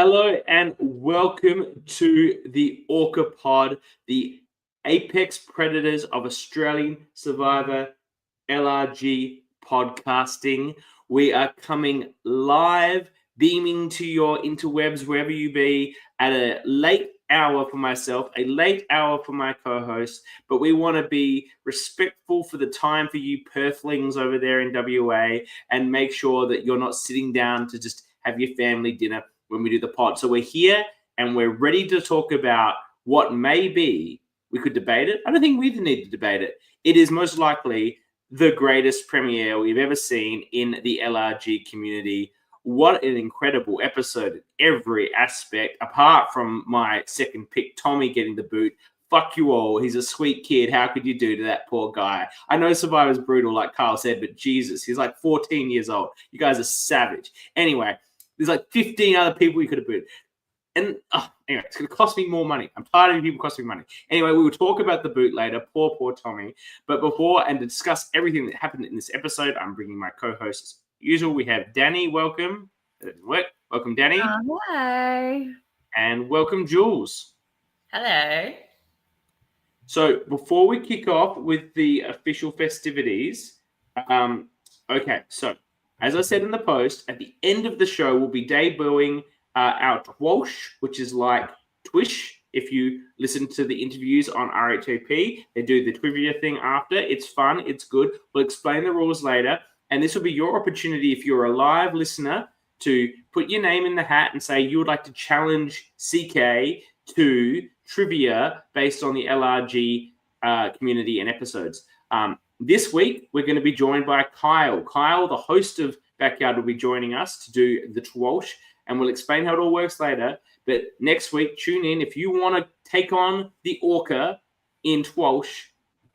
Hello and welcome to the ORCA pod, the Apex Predators of Australian Survivor LRG podcasting. We are coming live, beaming to your interwebs, wherever you be, at a late hour for myself, a late hour for my co-host, but we want to be respectful for the time for you Perthlings over there in WA and make sure that you're not sitting down to just have your family dinner when we do the pod. So we're here and we're ready to talk about what may be. We could debate it. I don't think we even need to debate it. It is most likely the greatest premiere we've ever seen in the LRG community. What an incredible episode in every aspect, apart from my second pick, Tommy, getting the boot. Fuck you all. He's a sweet kid. How could you do to that poor guy? I know Survivor's brutal, like Carl said, but Jesus, he's like 14 years old. You guys are savage. Anyway, there's like 15 other people you could have booted. And anyway, it's going to cost me more money. I'm tired of people costing me money. Anyway, we will talk about the boot later. Poor Tommy. But before, and to discuss everything that happened in this episode, I'm bringing my co-hosts. As usual, we have Dani. Welcome. Welcome, Dani. Hello. And welcome, Jules. Hello. So before we kick off with the official festivities, okay, so as I said in the post, at the end of the show, we'll be debuting our TWIOLSH, which is like TWISH. If you listen to the interviews on RHAP, they do the trivia thing after. It's fun. It's good. We'll explain the rules later. And this will be your opportunity, if you're a live listener, to put your name in the hat and say you would like to challenge CK to trivia based on the LRG community and episodes. This week, we're going to be joined by Kyle. Kyle, the host of Backyard, will be joining us to do the TWIOLSH, and we'll explain how it all works later. But next week, tune in. If you want to take on the ORCA in TWIOLSH,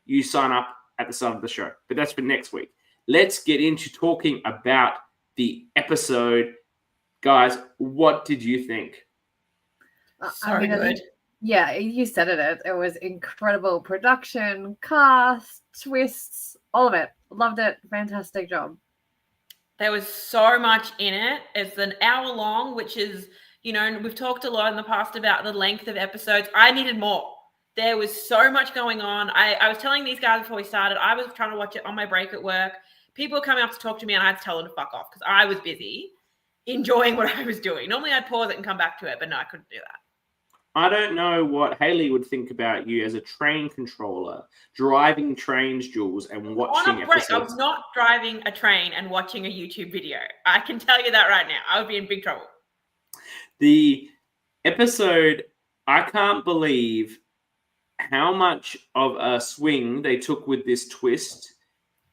you sign up at the start of the show. But that's for next week. Let's get into talking about the episode. Guys, what did you think? Good. Yeah, you said it. It was incredible production, cast, twists, all of it. Loved it. Fantastic job. There was so much in it. It's an hour long, which is, we've talked a lot in the past about the length of episodes. I needed more. There was so much going on. I was telling these guys before we started, I was trying to watch it on my break at work. People were coming up to talk to me and I had to tell them to fuck off because I was busy enjoying what I was doing. Normally I'd pause it and come back to it, but no, I couldn't do that. I don't know what Haley would think about you as a train controller, driving trains, Jules, and watching episodes. I was not driving a train and watching a YouTube video. I can tell you that right now. I would be in big trouble. The episode, I can't believe how much of a swing they took with this twist.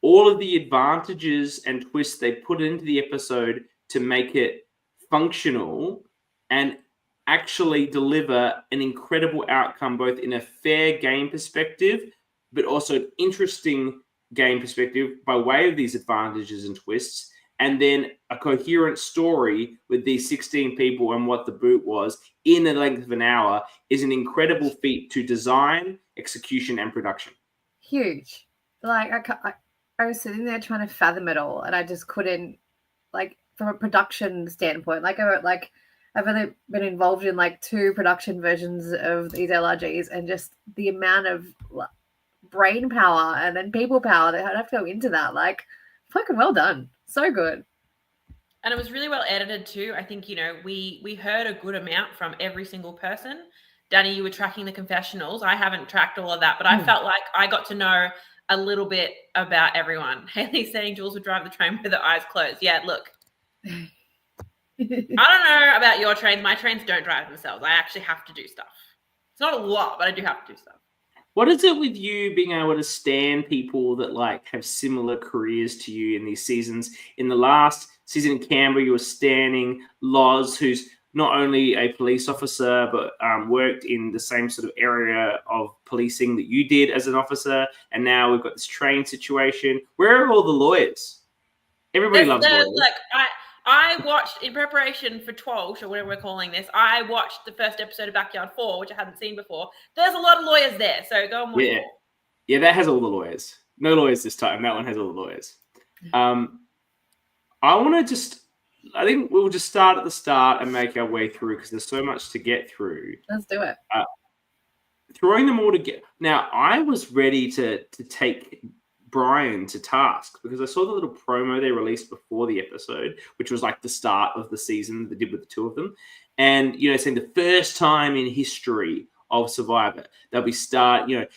All of the advantages and twists they put into the episode to make it functional and actually deliver an incredible outcome, both in a fair game perspective, but also an interesting game perspective by way of these advantages and twists, and then a coherent story with these 16 people and what the boot was in the length of an hour is an incredible feat to design, execution, and production. Huge. Like, I was sitting there trying to fathom it all, and I just couldn't, like, from a production standpoint, I've only been involved in like 2 production versions of these LRGs, and just the amount of brain power and then people power that I'd have to go into that. Like, fucking well done. So good. And it was really well edited too. I think, we heard a good amount from every single person. Dani, you were tracking the confessionals. I haven't tracked all of that, but I felt like I got to know a little bit about everyone. Haley's saying Jules would drive the train with her eyes closed. Yeah, look. I don't know about your trains. My trains don't drive themselves. I actually have to do stuff. It's not a lot, but I do have to do stuff. What is it with you being able to stand people that like have similar careers to you in these seasons? In the last season in Canberra, you were standing Loz, who's not only a police officer, but worked in the same sort of area of policing that you did as an officer. And now we've got this train situation. Where are all the lawyers? Everybody loves lawyers. Like, I watched, in preparation for TWIOLSH, or whatever we're calling this, I watched the first episode of Backyard 4, which I hadn't seen before. There's a lot of lawyers there, so go and watch it. Yeah, that has all the lawyers. No lawyers this time. That one has all the lawyers. I want to just I think we'll just start at the start and make our way through because there's so much to get through. Let's do it. Throwing them all together. Now, I was ready to take Brian to task because I saw the little promo they released before the episode, which was like the start of the season they did with the two of them. And, saying the first time in history of Survivor, they'll be starting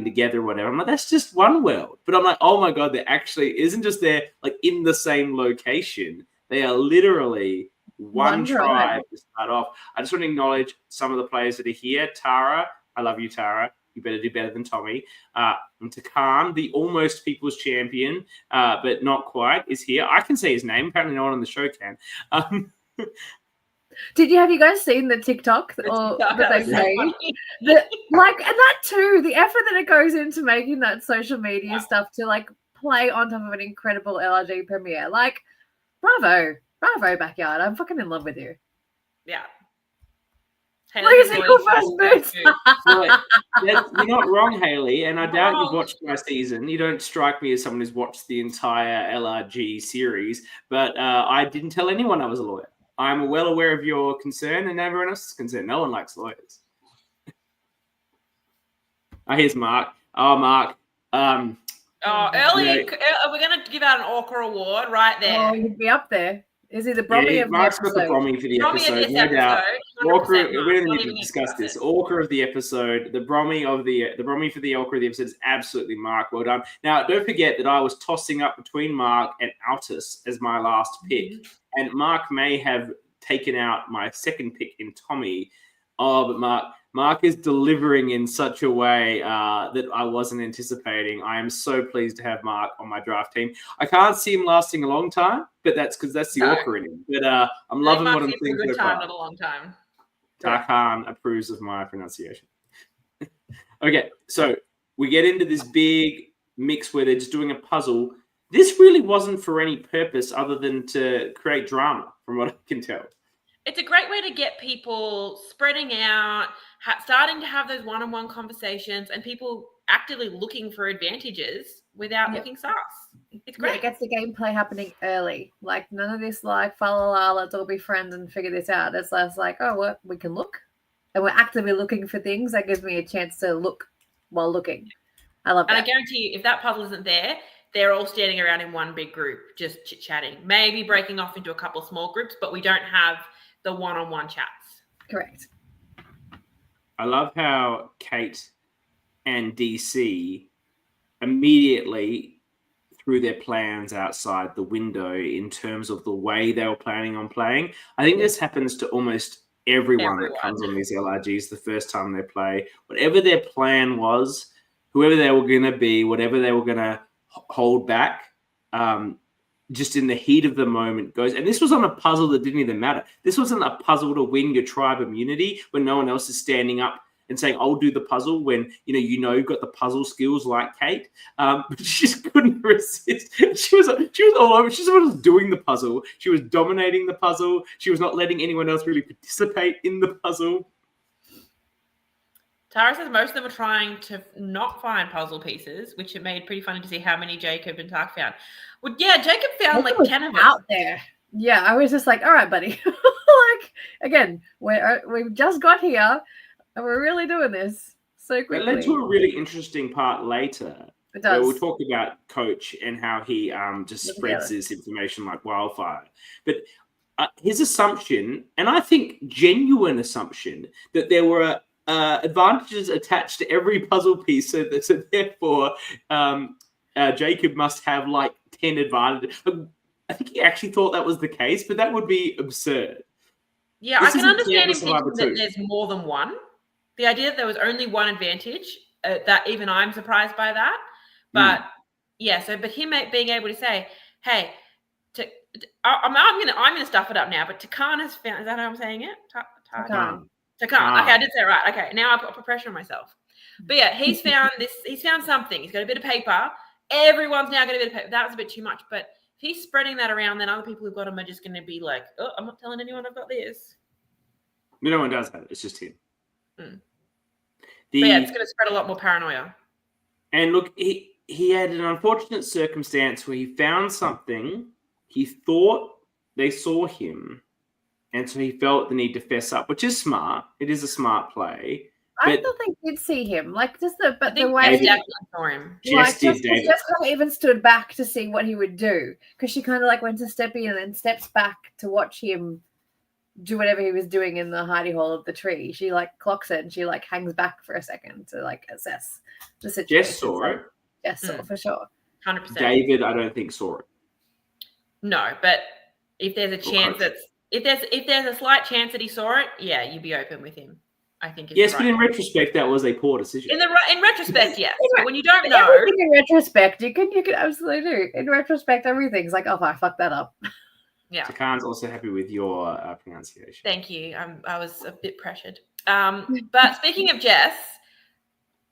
together or whatever. I'm like, that's just one world. But I'm like, oh my God, there actually isn't just there like in the same location. They are literally one tribe to start off. I just want to acknowledge some of the players that are here. Tara, I love you, Tara. You better do better than Tommy. And Takan, the almost people's champion, but not quite, is here. I can say his name. Apparently no one on the show can. Have you guys seen the TikTok that they made? And that too, the effort that it goes into making that social media stuff to like play on top of an incredible LRG premiere. Like, bravo, backyard. I'm fucking in love with you. Yeah. Look at your first boots. You're not wrong, Hayley, and I doubt you've watched my season. You don't strike me as someone who's watched the entire LRG series, but I didn't tell anyone I was a lawyer. I'm well aware of your concern and everyone else's concern. No one likes lawyers. Here's Mark. Oh, Mark. Early. We're going to give out an ORCA award right there. Oh, he'd be up there. Is he the Brommy of the Mark's episode? got the Brommy for the episode, no doubt. ORCA, we don't need to discuss this. ORCA of the episode, the Brommy for the ORCA of the episode is absolutely Mark. Well done. Now, don't forget that I was tossing up between Mark and Altus as my last pick, and Mark may have taken out my second pick in Tommy. Oh, but Mark is delivering in such a way that I wasn't anticipating. I am so pleased to have Mark on my draft team. I can't see him lasting a long time, but that's because that's the ORCA in him. But I'm loving what I'm seeing so far. Not a long time. Tarkan approves of my pronunciation. Okay, so we get into this big mix where they're just doing a puzzle. This really wasn't for any purpose other than to create drama, from what I can tell. It's a great way to get people spreading out, starting to have those one-on-one conversations, and people actively looking for advantages without looking sus. It's great. Yeah, it gets the gameplay happening early. Like, none of this, like, fa la la, let's all be friends and figure this out. It's less like, oh, well, we can look. And we're actively looking for things. That gives me a chance to look while looking. I love that. And I guarantee you, if that puzzle isn't there, they're all standing around in one big group, just chit-chatting. Maybe breaking off into a couple of small groups, but we don't have the one-on-one chats. Correct. I love how Kate and DC immediately threw their plans outside the window in terms of the way they were planning on playing. I think this happens to almost everyone that comes on these LRGs the first time they play. Whatever their plan was, whoever they were going to be, whatever they were going to hold back, just in the heat of the moment goes. And this was on a puzzle that didn't even matter. This wasn't a puzzle to win your tribe immunity when no one else is standing up and saying, I'll do the puzzle when, you've got the puzzle skills like Kate. But she just couldn't resist. She was all over. She was doing the puzzle. She was dominating the puzzle. She was not letting anyone else really participate in the puzzle. Tara says most of them are trying to not find puzzle pieces, which it made pretty funny to see how many Jacob and Tak found. Well, yeah, Jacob found like 10 of them out there. Yeah, I was just like, all right, buddy. Again, we've just got here and we're really doing this so quickly. It led to a really interesting part later. It does. Where we'll talk about Coach and how he just spreads this information like wildfire. But his assumption, and I think genuine assumption, that there were advantages attached to every puzzle piece, so therefore Jacob must have like 10 advantages. I think he actually thought that was the case, but that would be absurd. Yeah, I can understand him thinking that there's more than one. The idea that there was only one advantage, that even I'm surprised by that. But but him being able to say, "Hey, I'm gonna stuff it up now," but Takan has found. Is that how I'm saying it? Takan. Okay, I did say it right. Okay, now I put pressure on myself. But yeah, he's found this. He's found something. He's got a bit of paper. Everyone's now got a bit of paper. That was a bit too much. But if he's spreading that around, then other people who've got him are just going to be like, "Oh, I'm not telling anyone I've got this." No one does have it. It's just him. But yeah, it's going to spread a lot more paranoia. And look, he had an unfortunate circumstance where he found something he thought they saw him, and so he felt the need to fess up, which is smart. It is a smart play. I But don't think you'd see him. Like just I the think way Jess David- definitely saw him. Jess did, David. Jess kind of even stood back to see what he would do because she kind of like went to step in and then steps back to watch him do whatever he was doing in the hidey hole of the tree. She like clocks it and she like hangs back for a second to like assess the situation. Jess saw it. Jess saw for sure. 100%. David, I don't think saw it. No, but if there's a chance if there's a slight chance that he saw it, yeah, you'd be open with him. I think. Yes, but in retrospect, that was a poor decision. In retrospect, yes. But when you don't know, Everything in retrospect, you can absolutely do. In retrospect, everything's like, oh, I fucked that up. yeah. Takan's also happy with your pronunciation. Thank you. I was a bit pressured. But speaking of Jess,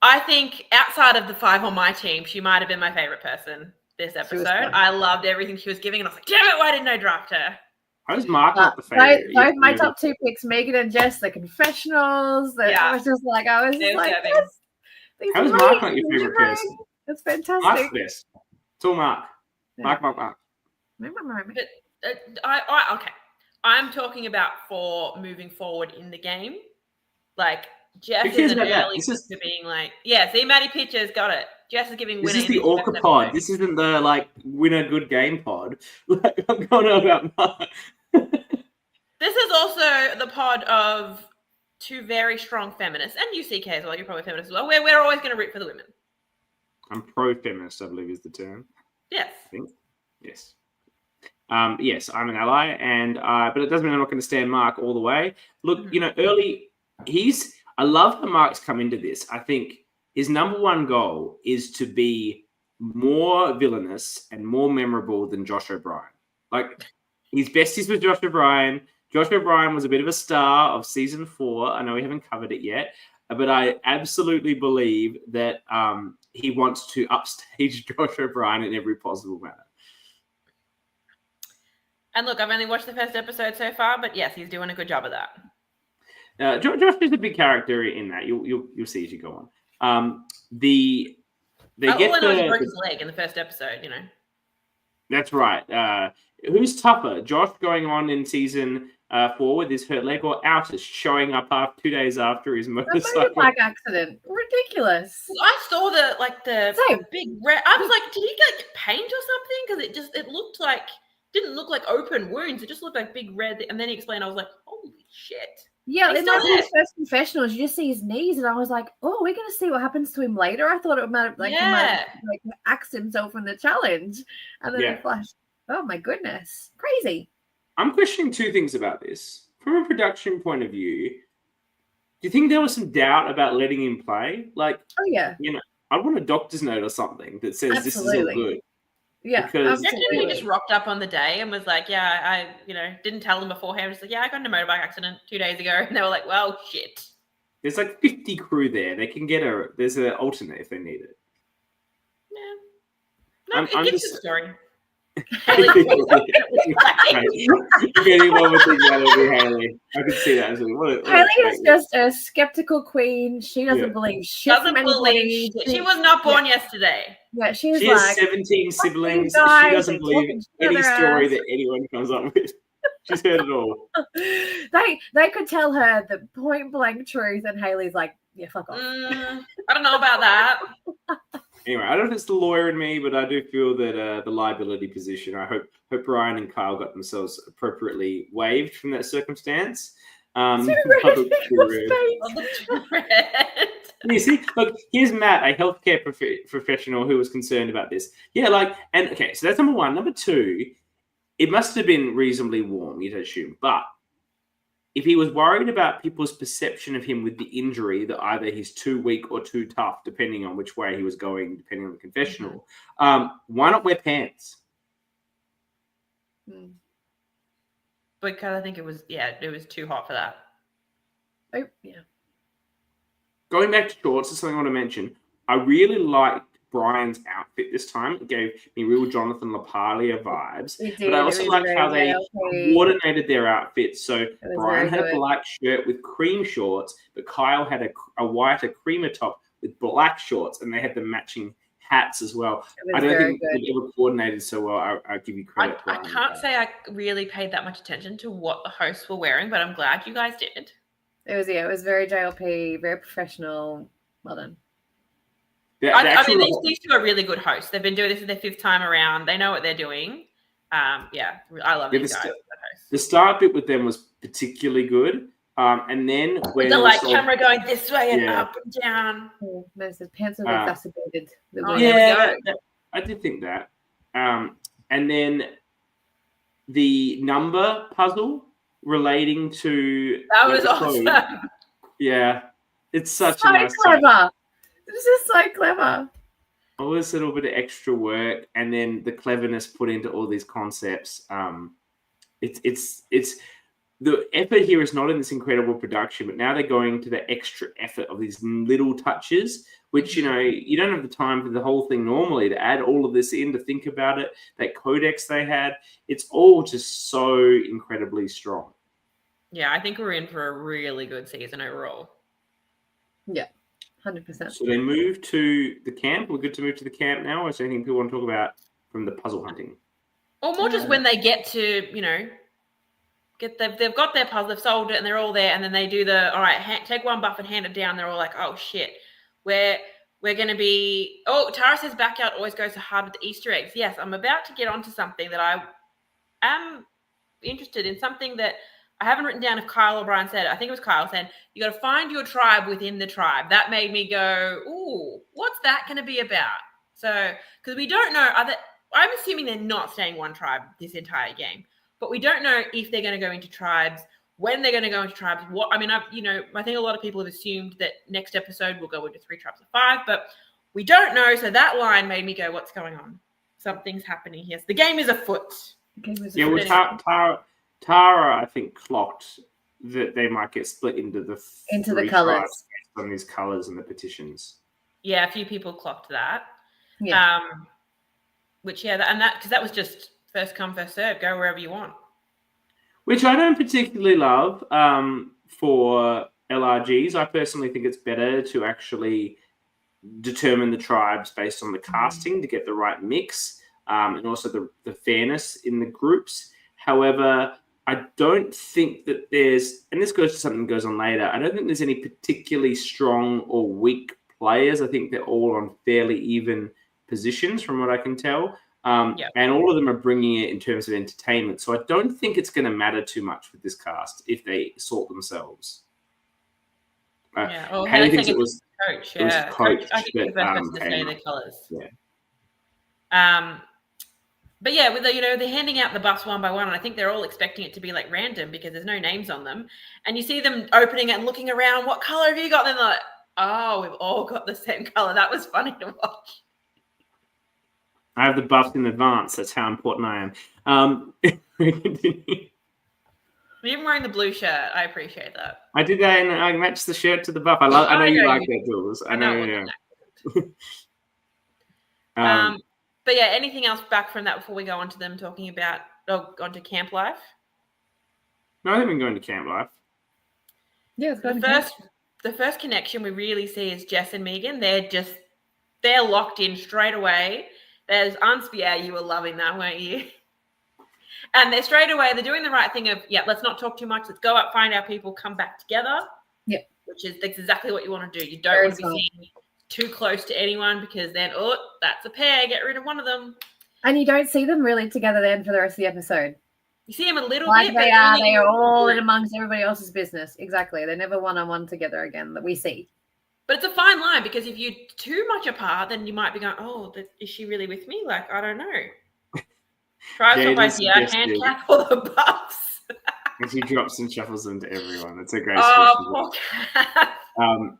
I think outside of the 5 on my team, she might have been my favorite person this episode. I loved everything she was giving, and I was like, damn it, why didn't I draft her? How is Mark not the favorite? Both my top 2 picks, Megan and Jess, the confessionals. I was just like, yes, how is Mark not your favorite person? That's fantastic. Mark's the best. It's all Mark. Yeah. Mark. But okay. I'm talking about for moving forward in the game. Like Jess is an early to being like, yeah, see, Maddie Pitchers got it. Jess is giving winner. This is the ORCA pod. This isn't the like win a good game pod. Like, I'm going on about Mark. This is also the pod of 2 very strong feminists, and UCK as well. You're probably feminist as well. We're always going to root for the women. I'm pro-feminist, I believe is the term. Yes. I think. Yes. Yes, I'm an ally, and but it doesn't mean I'm not going to stand Mark all the way. Look, early, I love how Mark's come into this. I think his number one goal is to be more villainous and more memorable than Josh O'Brien. Like, his besties with Josh O'Brien. Josh O'Brien was a bit of a star of season 4. I know we haven't covered it yet, but I absolutely believe that he wants to upstage Josh O'Brien in every possible manner. And look, I've only watched the first episode so far, but yes, he's doing a good job of that. Josh is a big character in that. You'll see as you go on. He broke his leg in the first episode. That's right. Who's tougher, Josh going on in season 4 with his hurt leg, or Altus showing up 2 days after his motorcycle bike accident? Ridiculous. I saw the big red. I was like, did he get paint or something? Because it looked like. Didn't look like open wounds. It just looked like big red. And then he explained, I was like, holy shit. Yeah, in his first confessionals, you just see his knees, and I was like, oh, we're going to see what happens to him later. I thought he might have axed himself in the challenge. And then he flashed. Oh, my goodness. Crazy. I'm questioning 2 things about this. From a production point of view, do you think there was some doubt about letting him play? Like, I want a doctor's note or something that says this is all good. Yeah, because he just rocked up on the day and was like, yeah, I didn't tell them beforehand. Just like, yeah, I got in a motorbike accident 2 days ago. And they were like, well, shit. There's like 50 crew there. They can get there's an alternate if they need it. Yeah. No, it gives the story. If anyone would think that, it would be Hayley. I could see that. Hayley is just a skeptical queen. She doesn't believe shit from anybody. She was not born yesterday. Yeah, she has 17 siblings. She doesn't believe any story that anyone comes up with. She's heard it all. They could tell her the point blank truth, and Hayley's like, yeah, fuck off. I don't know about that. Anyway, I don't know if it's the lawyer in me, but I do feel that the liability position, I hope Brian and Kyle got themselves appropriately waived from that circumstance. You see, look, here's Matt, a healthcare professional who was concerned about this. Yeah, so that's number 1. Number 2, it must have been reasonably warm, you'd assume, but if he was worried about people's perception of him with the injury, that either he's too weak or too tough, depending on which way he was going, depending on the confessional, why not wear pants? Because I think it was too hot for that. Oh, yeah. Going back to shorts, is something I want to mention. I really liked Brian's outfit this time. It gave me real Jonathan LaPaglia vibes. But I also liked how they coordinated their outfits. So Brian had a black shirt with cream shorts, but Kyle had a white, a creamer top with black shorts, and they had the matching hats as well. It I was don't very think good. it ever coordinated so well. I give you credit. I can't say I really paid that much attention to what the hosts were wearing, but I'm glad you guys did. It was very JLP, very professional. Well done. I mean, these two are really good hosts. They've been doing this for their 5th time around. They know what they're doing. Yeah, I love these guys. The start bit with them was particularly good. And then when the camera going this way and up and down. Oh, his pants are exacerbated. I did think that. And then the number puzzle relating to that was awesome. Yeah, it's such so a nice clever. This is so clever. All this little bit of extra work, and then the cleverness put into all these concepts. It's the effort here is not in this incredible production, but now they're going to the extra effort of these little touches, which, you know, you don't have the time for the whole thing normally to add all of this in, to think about it, that codex they had. It's all just so incredibly strong. Yeah, I think we're in for a really good season overall. Yeah, 100%. So they move to the camp. We're good to move to the camp now, or is there anything people want to talk about from the puzzle hunting? Or more just when they get to, you know, they've got their puzzle, they've solved it, and they're all there, and then they do all right, take one buff and hand it down. They're all like, oh shit, we're going to be. Oh, Tara says backyard always goes so hard with the Easter eggs. Yes, I'm about to get onto something that I am interested in, something that I haven't written down if Kyle or Brian said it. I think it was Kyle saying you got to find your tribe within the tribe. That made me go, ooh, what's that going to be about? So because we don't know, I'm assuming they're not staying one tribe this entire game. But we don't know if they're going to go into tribes, when they're going to go into tribes. I think a lot of people have assumed that next episode we'll go into 3 tribes of 5, but we don't know. So that line made me go, what's going on? Something's happening here. So the game is afoot. Tara, I think, clocked that they might get split into the colors based on these colors and the petitions. Yeah, a few people clocked that. Yeah. Because that was just first come, first serve. Go wherever you want. Which I don't particularly love for LRGs. I personally think it's better to actually determine the tribes based on the casting to get the right mix and also the fairness in the groups. However, I don't think that there's, and this goes to something that goes on later, I don't think there's any particularly strong or weak players. I think they're all on fairly even positions from what I can tell. And all of them are bringing it in terms of entertainment. So I don't think it's going to matter too much with this cast if they sort themselves. Haley thinks it was coach. Yeah, it was coach. I think the first person to say the colours. Yeah. But yeah, with they're handing out the buffs one by one, and I think they're all expecting it to be like random because there's no names on them. And you see them opening it and looking around. What color have you got? And they're like, oh, we've all got the same color. That was funny to watch. I have the buffs in advance. That's how important I am. Even wearing the blue shirt, I appreciate that. I did that, and I matched the shirt to the buff. I know you like that, Jules. I know. Yeah. But yeah, anything else back from that before we go on to them talking about onto camp life? No, I think we're going to camp life. Yeah, it's going the first connection we really see is Jess and Megan. They're locked in straight away. There's Unspear, you were loving that, weren't you? And they're straight away, they're doing the right thing of, let's not talk too much. Let's go out, find our people, come back together. Yep. That's exactly what you want to do. You don't want to be seen too close to anyone because then, that's a pair. Get rid of one of them. And you don't see them really together then for the rest of the episode. You see them a little bit. They are all in amongst everybody else's business. Exactly. They're never one-on-one together again that we see. But it's a fine line because if you're too much apart, then you might be going, is she really with me? Like, I don't know. Try some idea, hand clap all the buffs. And she drops and shuffles them to everyone. It's a great solution.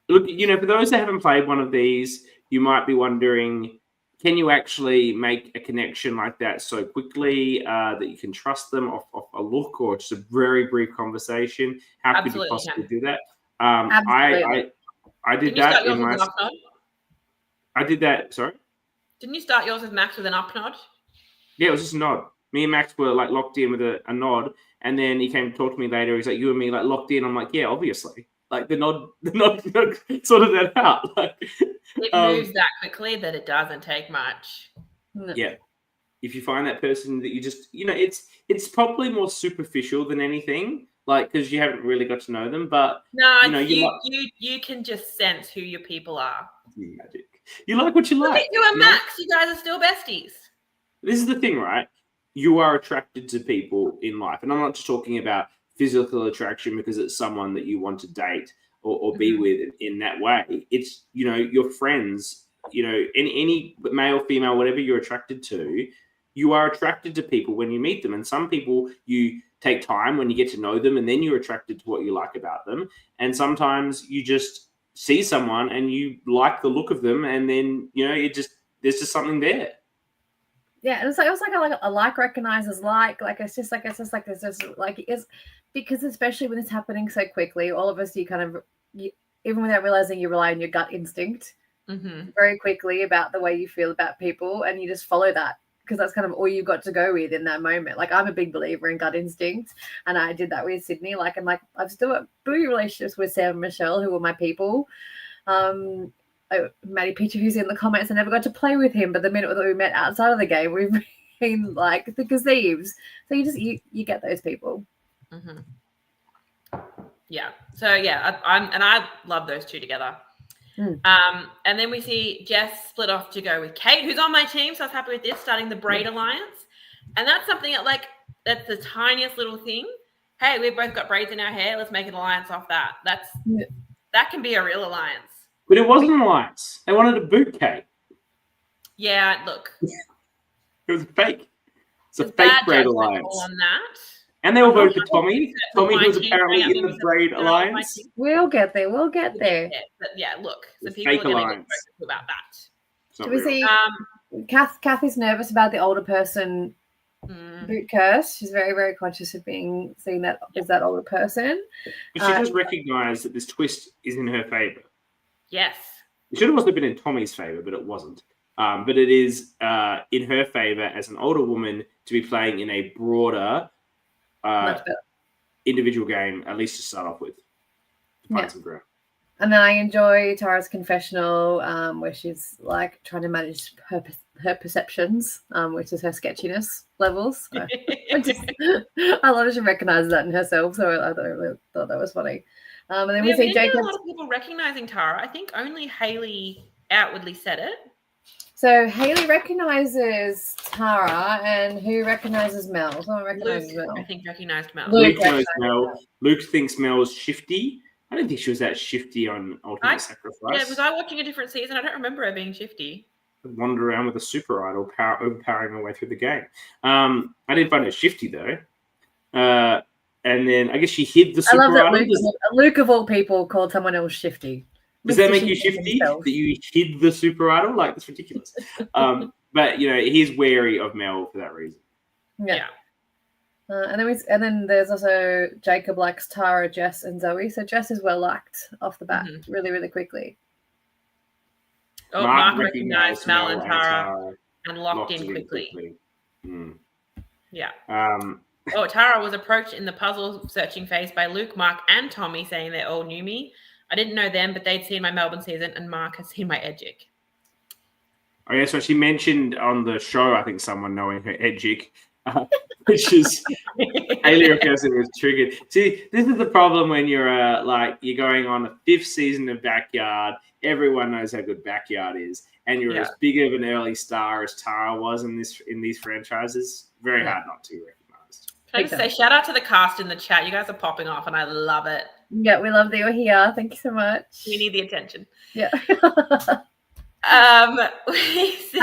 Look, for those that haven't played one of these, you might be wondering, can you actually make a connection like that so quickly that you can trust them off a look or just a very brief conversation? How could you possibly do that? I did that in my. I did that. Sorry. Didn't you start yours with Max with an up nod? Yeah, it was just a nod. Me and Max were like locked in with a nod, and then he came to talk to me later. He's like, "You and me like locked in." I'm like, "Yeah, obviously." Like the nod sorted that out. Like, It moves that quickly that it doesn't take much. Yeah. If you find that person that you just, it's probably more superficial than anything, like, because you haven't really got to know them. But no, you can just sense who your people are. Magic. You like what you Look like. at you and Max. You guys are still besties. This is the thing, right? You are attracted to people in life, and I'm not just talking about physical attraction because it's someone that you want to date or be with in that way. It's your friends. Any male, female, whatever you're attracted to. You are attracted to people when you meet them. And some people you take time when you get to know them and then you're attracted to what you like about them. And sometimes you just see someone and you like the look of them and then, there's just something there. Yeah, and it's like a like recognizes like it's just like it's because especially when it's happening so quickly, all of us, even without realizing, you rely on your gut instinct very quickly about the way you feel about people, and you just follow that. Because that's kind of all you've got to go with in that moment. Like, I'm a big believer in gut instinct, and I did that with Sydney. I've still got buoy relationships with Sam and Michelle, who were my people. Maddie Peter, who's in the comments, I never got to play with him, but the minute that we met outside of the game, we've been like thick as thieves. So you get those people. Yeah. So yeah, I love those two together. And then we see Jess split off to go with Kate, who's on my team. So I was happy with this, starting the Braid Alliance. And that's something that's the tiniest little thing. Hey, we've both got braids in our hair. Let's make an alliance off that. That can be a real alliance. But it wasn't an alliance. They wanted to boot Kate. Yeah, look. It was fake. It's a fake Braid Alliance. On that. And they were voted for Tommy. Tommy, who was apparently in the Braid Alliance. We'll get there. But yeah, look, the people fake are going to alliance. get about that. Do we see? Kathy's nervous about the older person boot curse. She's very, very conscious of seen that as that older person. But she does recognise that this twist is in her favour. Yes. It should have also been in Tommy's favour, but it wasn't. But it is in her favour as an older woman to be playing in a broader individual game, at least to start off with. To find some ground. And then I enjoy Tara's confessional, where she's like trying to manage her perceptions, which is her sketchiness levels. So I love that she recognizes that in herself. So I really thought that was funny. And then we see Jacob. A lot of people recognizing Tara. I think only Hayley outwardly said it. So Hayley recognizes Tara, and who recognizes Mel? Someone recognizes Mel. I think recognized Mel. Luke knows Mel. Luke thinks Mel's shifty. I don't think she was that shifty on Ultimate Sacrifice. Yeah, was I watching a different season? I don't remember her being shifty. Wander around with a super idol, overpowering her way through the game. I didn't find her shifty though. And then I guess she hid the super idol. I love that Luke of all people called someone else shifty. Does that make you shifty? That you hid the super idol? Like, that's ridiculous. But he's wary of Mel for that reason. Yeah. And then there's also Jacob likes Tara, Jess, and Zoe. So Jess is well liked off the bat, really, really quickly. Oh, Mark recognized Mel and Tara and locked in quickly. Yeah. Tara was approached in the puzzle searching phase by Luke, Mark, and Tommy, saying they all knew me. I didn't know them, but they'd seen my Melbourne season, and Mark has seen my Edgic. Oh, yeah, so she mentioned on the show, I think, someone knowing her Edgic, which is alien person was triggered. See, this is the problem when you're you're going on the 5th season of Backyard. Everyone knows how good Backyard is, and you're as big of an early star as Tara was in these franchises. Very hard not to be recognised. Can I just say shout out to the cast in the chat? You guys are popping off, and I love it. Yeah, we love that you're here. Thank you so much. We need the attention. Yeah. I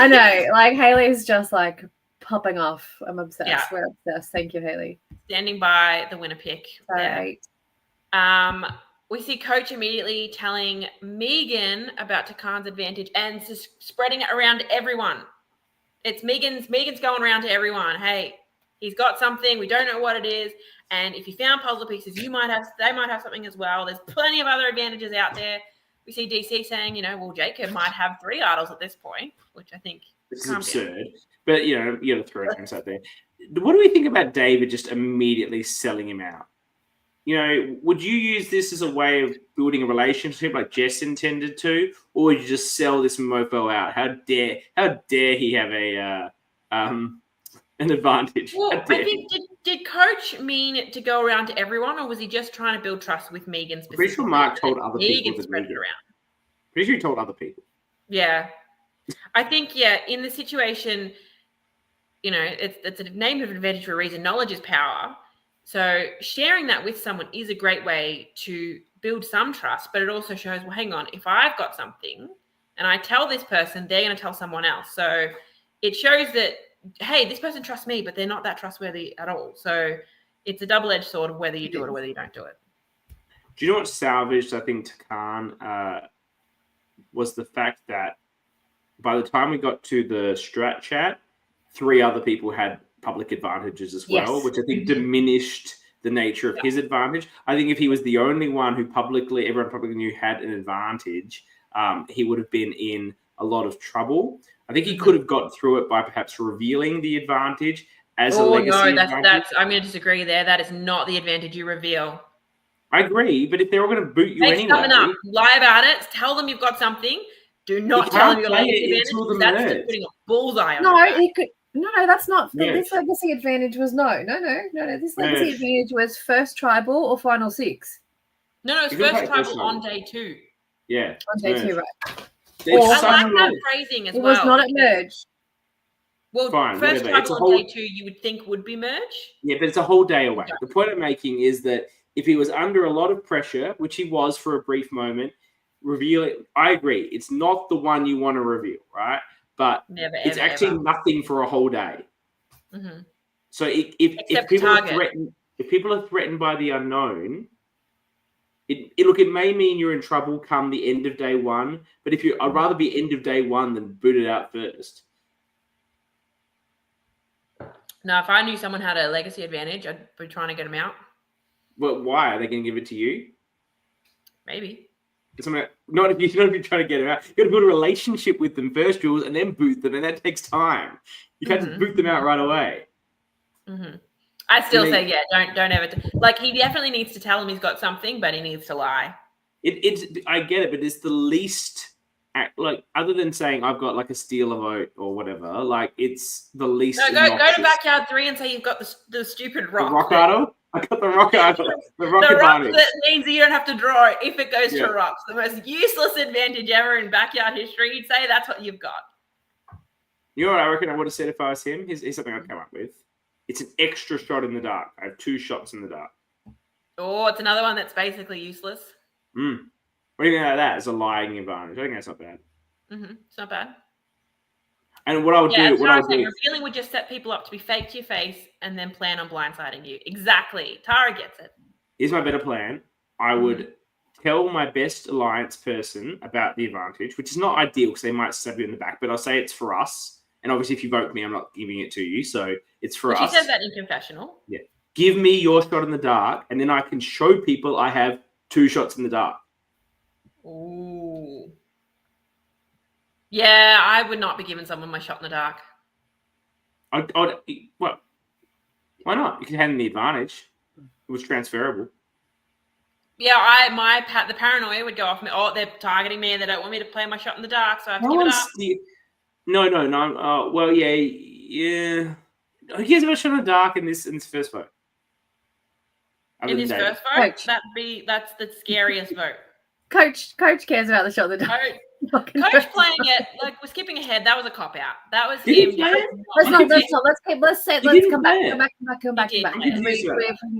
know. Like Hayley's just like popping off. I'm obsessed. Yeah. We're obsessed. Thank you, Hayley. Standing by the winner pick. Right. We see Coach immediately telling Megan about Takan's advantage and just spreading it around to everyone. It's Megan's going around to everyone. Hey, he's got something. We don't know what it is. And if you found puzzle pieces, they might have something as well. There's plenty of other advantages out there. We see DC saying, Jacob might have 3 idols at this point, which I think is absurd. But you got to throw names out there. What do we think about David just immediately selling him out? would you use this as a way of building a relationship like Jess intended to, or would you just sell this mofo out? How dare he have an advantage? Well, How dare I think did Coach mean it to go around to everyone, or was he just trying to build trust with Megan specifically? Pretty sure Mark told other people Megan that spread it Megan. around. Pretty sure he told other people. Yeah, I think in the situation, it's a name of advantage for a reason. Knowledge is power. So sharing that with someone is a great way to build some trust, but it also shows, well, hang on, if I've got something and I tell this person, they're going to tell someone else. So it shows that, hey, this person trusts me, but they're not that trustworthy at all. So it's a double-edged sword of whether you do it or whether you don't do it. Do you know what salvaged, I think, Takan was the fact that by the time we got to the strat chat, 3 other people had public advantages as well, Yes. which I think diminished the nature of his advantage. I think if he was the only one who everyone publicly knew had an advantage, he would have been in a lot of trouble. I think he could have got through it by perhaps revealing the advantage as a legacy advantage. That's I'm going to disagree there. That is not the advantage you reveal. I agree, but if they're all going to boot you Make anyway, something up, lie about it, tell them you've got something. Do not tell them your legacy advantage. That's just putting a bullseye on. No, he could. No, that's not. Yeah. This legacy advantage was no. This legacy advantage was first tribal or final 6. No, it's first tribal on day 2. Yeah, On day 2, right? I like that phrasing as it well. It was not at merge. Well, fine, first whatever. tribal on day 2, you would think would be merge. Yeah, but it's a whole day away. The point I'm making is that if he was under a lot of pressure, which he was for a brief moment, reveal it. I agree. It's not the one you want to reveal, right? But it's actually nothing for a whole day. Mm-hmm. So if people are threatened by the unknown, it may mean you're in trouble come the end of day 1. But I'd rather be end of day 1 than boot it out first. Now, if I knew someone had a legacy advantage, I'd be trying to get them out. Well, why are they going to give it to you? Maybe. Not if you're trying to get them out. You've got to build a relationship with them first, Jules, and then boot them, and that takes time. You can't just boot them out right away. Mm-hmm. I still say, don't ever. He definitely needs to tell him he's got something, but he needs to lie. I get it, but it's the least. Other than saying I've got a steal a vote or whatever, it's the least. No, go to backyard 3 and say you've got the stupid rock. The rock idol. I got the rock idol. The rock advantage. That means you don't have to draw it if it goes to rocks. The most useless advantage ever in backyard history. You'd say that's what you've got. You know what I reckon I would have said if I was him? Here's something I'd come up with. It's an extra shot in the dark. I have 2 shots in the dark. Oh, it's another one that's basically useless. What do you think about that as a lying advantage? I think that's not bad. It's not bad. And what I would do, revealing would just set people up to be fake to your face and then plan on blindsiding you. Exactly. Tara gets it. Here's my better plan. I would tell my best alliance person about the advantage, which is not ideal because they might stab you in the back, but I'll say it's for us. And obviously, if you vote me, I'm not giving it to you. So it's for us. She says that in confessional. Yeah. Give me your shot in the dark, and then I can show people I have 2 shots in the dark. Ooh. Yeah, I would not be giving someone my shot in the dark. Well, why not? You can hand them the advantage. It was transferable. Yeah, the paranoia would go off me. Oh, they're targeting me and they don't want me to play my shot in the dark, so I have to give it up. No. Well, yeah. Who cares about shot in the dark in this first vote? In this first vote? That's the scariest vote. Coach cares about the shot in the dark. Coach playing it we're skipping ahead. That was a cop out. That was him. Let's come back.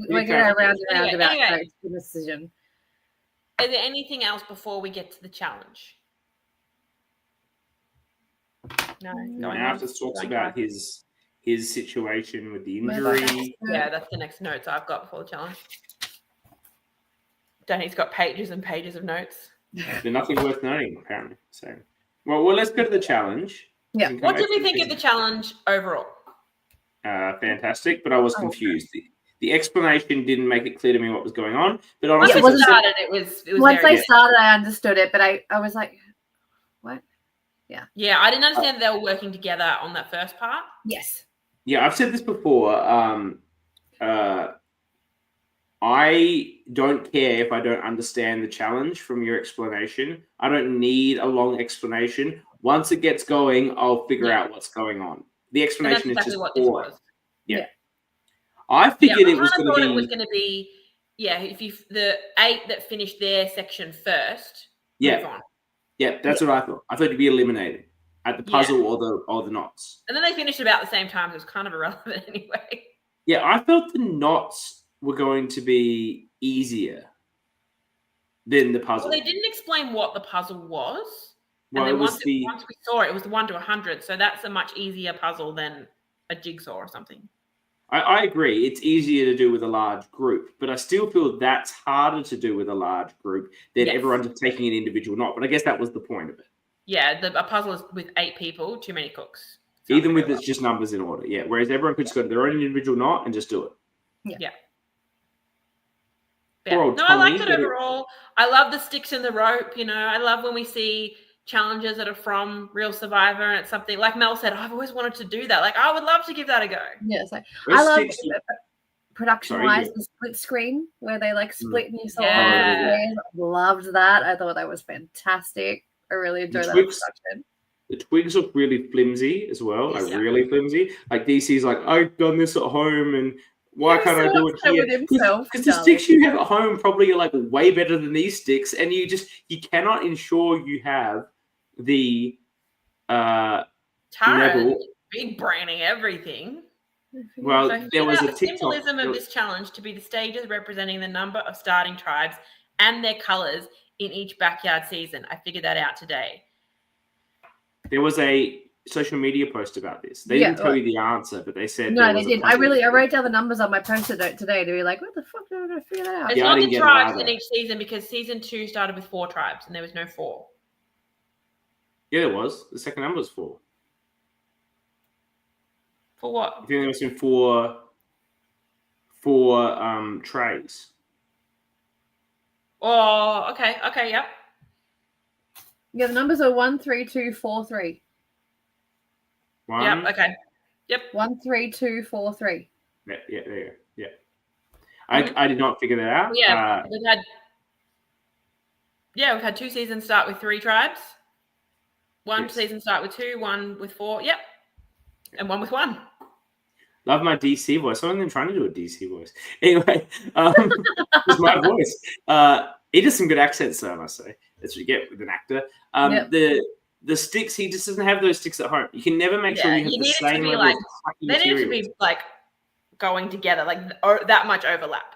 We're going around about Coach's decision. Is there anything else before we get to the challenge? No. Now it talks about his situation with the injury. Yeah, that's the next notes I've got before the challenge. Danny's got pages and pages of notes. They're nothing worth noting, apparently. So, well, let's go to the challenge. Yeah. What did we think of the challenge overall? Fantastic, but I was confused. The explanation didn't make it clear to me what was going on. But honestly, once they started, I understood it, but I was like, what? Yeah. Yeah, I didn't understand that they were working together on that first part. Yes. Yeah, I've said this before. I don't care if I don't understand the challenge from your explanation. I don't need a long explanation. Once it gets going, I'll figure out what's going on. The And that's explanation is exactly just what this boring. was. Yeah. Yeah. I figured I it was kind going of thought to it was be. going to be, if you the 8 that finished their section first, Yeah. move on. Yeah, that's what I thought. I thought it'd be eliminated at the puzzle or the knots. And then they finished about the same time. It was kind of irrelevant anyway. Yeah, I felt the knots were going to be easier than the puzzle. Well, they didn't explain what the puzzle was. Well, and then it was once we saw it, it was the 1 to 100. So that's a much easier puzzle than a jigsaw or something. I agree. It's easier to do with a large group, but I still feel that's harder to do with a large group than everyone just taking an individual knot. But I guess that was the point of it. Yeah, a puzzle is with 8 people, too many cooks. Even with it's just numbers in order. Yeah, whereas everyone could just go to their own individual knot and just do it. Yeah. Poor old No, I Tommy, liked it overall. I love the sticks in the rope. I love when we see challenges that are from Real Survivor, and it's something like Mel said, I've always wanted to do that. Like, I would love to give that a go. Yeah, so Those I love sticks- production-wise the split screen where they like split and you saw all the Yeah. squares. Loved that. I thought that was fantastic. I really enjoyed that twigs- production. The twigs look really flimsy as well, Yes, really flimsy. Like DC's like, I've done this at home, and why He was can't I so do it upset here? with himself, Because the darling. sticks you have at home probably are like way better than these sticks, and you cannot ensure you have the Tara, level. big braining everything. Well, So there was a the TikTok. symbolism of this challenge to be the stages representing the number of starting tribes and their colours in each backyard season. I figured that out today. There was a social media post about this. They didn't tell you the answer, but they said No, there they was a didn't. I puzzle. wrote down the numbers on my post-it note today to be like, what the fuck am I going to figure that out? It's Yeah, I not didn't the get it tribes in either. each season because season 2 started with 4 tribes and there was no 4. Yeah, there was. The second number was 4. For what? I think there was 4 trays. Oh, okay, yep. Yeah, the numbers are 1, 3, 2, 4, 3. One. Yep, okay. Yep. 1, 3, 2, 4, 3. Yeah, there you go. Yeah. I did not figure that out. Yeah, we've had 2 seasons start with 3 tribes. One season start with 2, 1 with 4. Yep. And 1 with 1. Love my DC voice. I'm even trying to do a DC voice. Anyway, it's my voice. He does some good accents, though, I must say. That's what you get with an actor. The sticks, he just doesn't have those sticks at home. You can never make sure you have the same level of cracky they need to materials. be like going together, like that much overlap.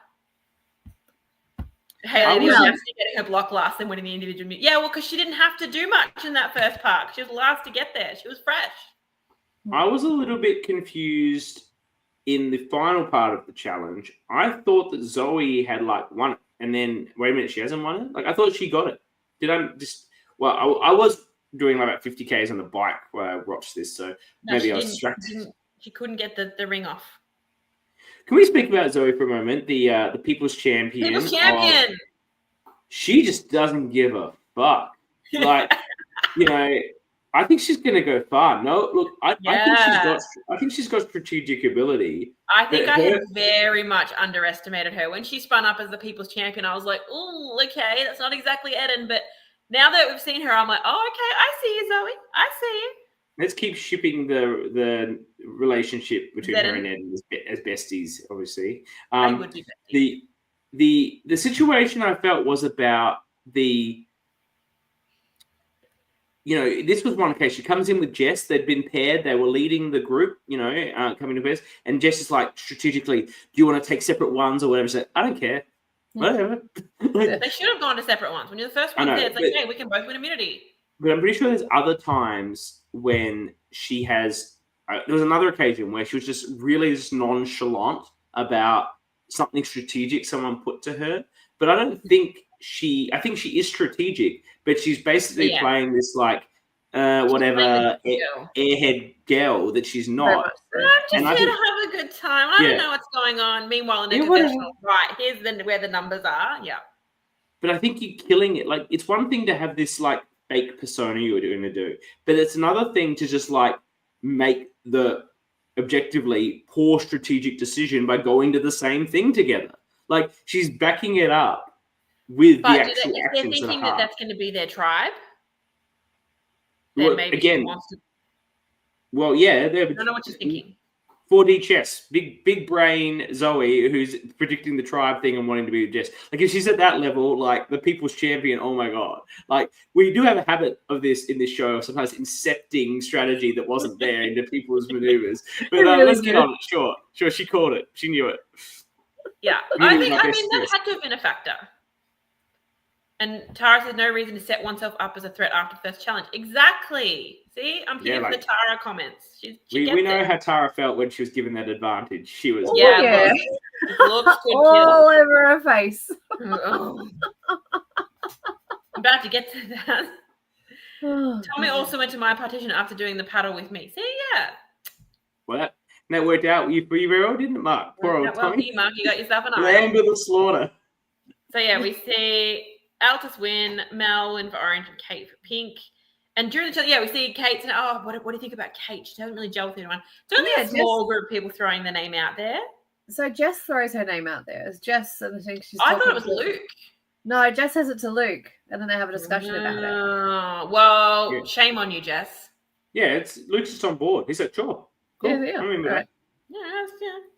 Haley was actually getting her block last and winning the individual. Yeah, well, because she didn't have to do much in that first park. She was last to get there. She was fresh. I was a little bit confused in the final part of the challenge. I thought that Zoe had won it, and then wait a minute, she hasn't won it. I thought she got it. Did I just? Well, I was doing about 50 k's on the bike where I watched this, so maybe I was distracted. She couldn't get the ring off. Can we speak about Zoe for a moment? The People's Champion. People's Champion. She just doesn't give a fuck. I think she's going to go far. No, look, I think she's got strategic ability. I think I had very much underestimated her when she spun up as the People's Champion. I was like, oh, okay, that's not exactly Eden, but now that we've seen her, I'm like, oh, okay, I see you, Zoe. I see you. Let's keep shipping the relationship between her and Eden as besties, obviously. They would be besties. The situation I felt was about this was one case. She comes in with Jess. They'd been paired. They were leading the group, coming to pairs. And Jess is like, strategically, do you want to take separate ones or whatever? She said, I don't care. Whatever. They should have gone to separate ones. When you're the first one there, it's like, hey, we can both win immunity. But I'm pretty sure there's other times when she has... there was another occasion where she was just really nonchalant about something strategic someone put to her. But I don't think I think she is strategic, but she's basically playing this airhead girl that she's not. I'm just here to have a good time. I don't know what's going on. Meanwhile, in the confessional, right, here's where the numbers are. Yeah. But I think you're killing it. Like, it's one thing to have this fake persona you're going to do, but it's another thing to just make the objectively poor strategic decision by going to the same thing together. Like she's backing it up with But the actual if they're actions thinking that are hard. that's going to be their tribe, then Well, maybe again, she wants to. well, yeah, I don't know what she's thinking. 4D chess, big brain Zoe, who's predicting the tribe thing and wanting to be a Jess. Like if she's at that level, like the people's champion, oh my god! Like we do have a habit of this in this show, of sometimes incepting strategy that wasn't there into people's maneuvers. But Really let's get good. on it. Sure, she called it. She knew it. Yeah, Really I was mean my best that guess. had to have been a factor. And Tara said no reason to set oneself up as a threat after first challenge. Exactly. See, I'm here Yeah, for the like- Tara comments. She We gets know it. how Tara felt when she was given that advantage. She was Oh, Yeah, yeah. looks good All over her face. too. Oh. I'm about to get to that. Tommy also went to my partition after doing the paddle with me. See, yeah. well, that worked out for you very well, didn't it, Mark? Poor old Well, for Tommy. you, Mark, you got yourself an Lamb idol. to the slaughter. So yeah, we see Altus win, Mel win for orange, and Kate for pink. And during the we see Kate's and what do you think about Kate? She doesn't really gel with anyone. It's only a small group of people throwing the name out there. So Jess throws her name out there. It's Jess, and I think she's. I thought it talking was to- Luke. No, Jess says it to Luke, and then they have a discussion about it. Well, Yeah. shame on you, Jess. Yeah, Luke's just on board. He's like, sure. Cool. Yeah. I remember Right. Yeah.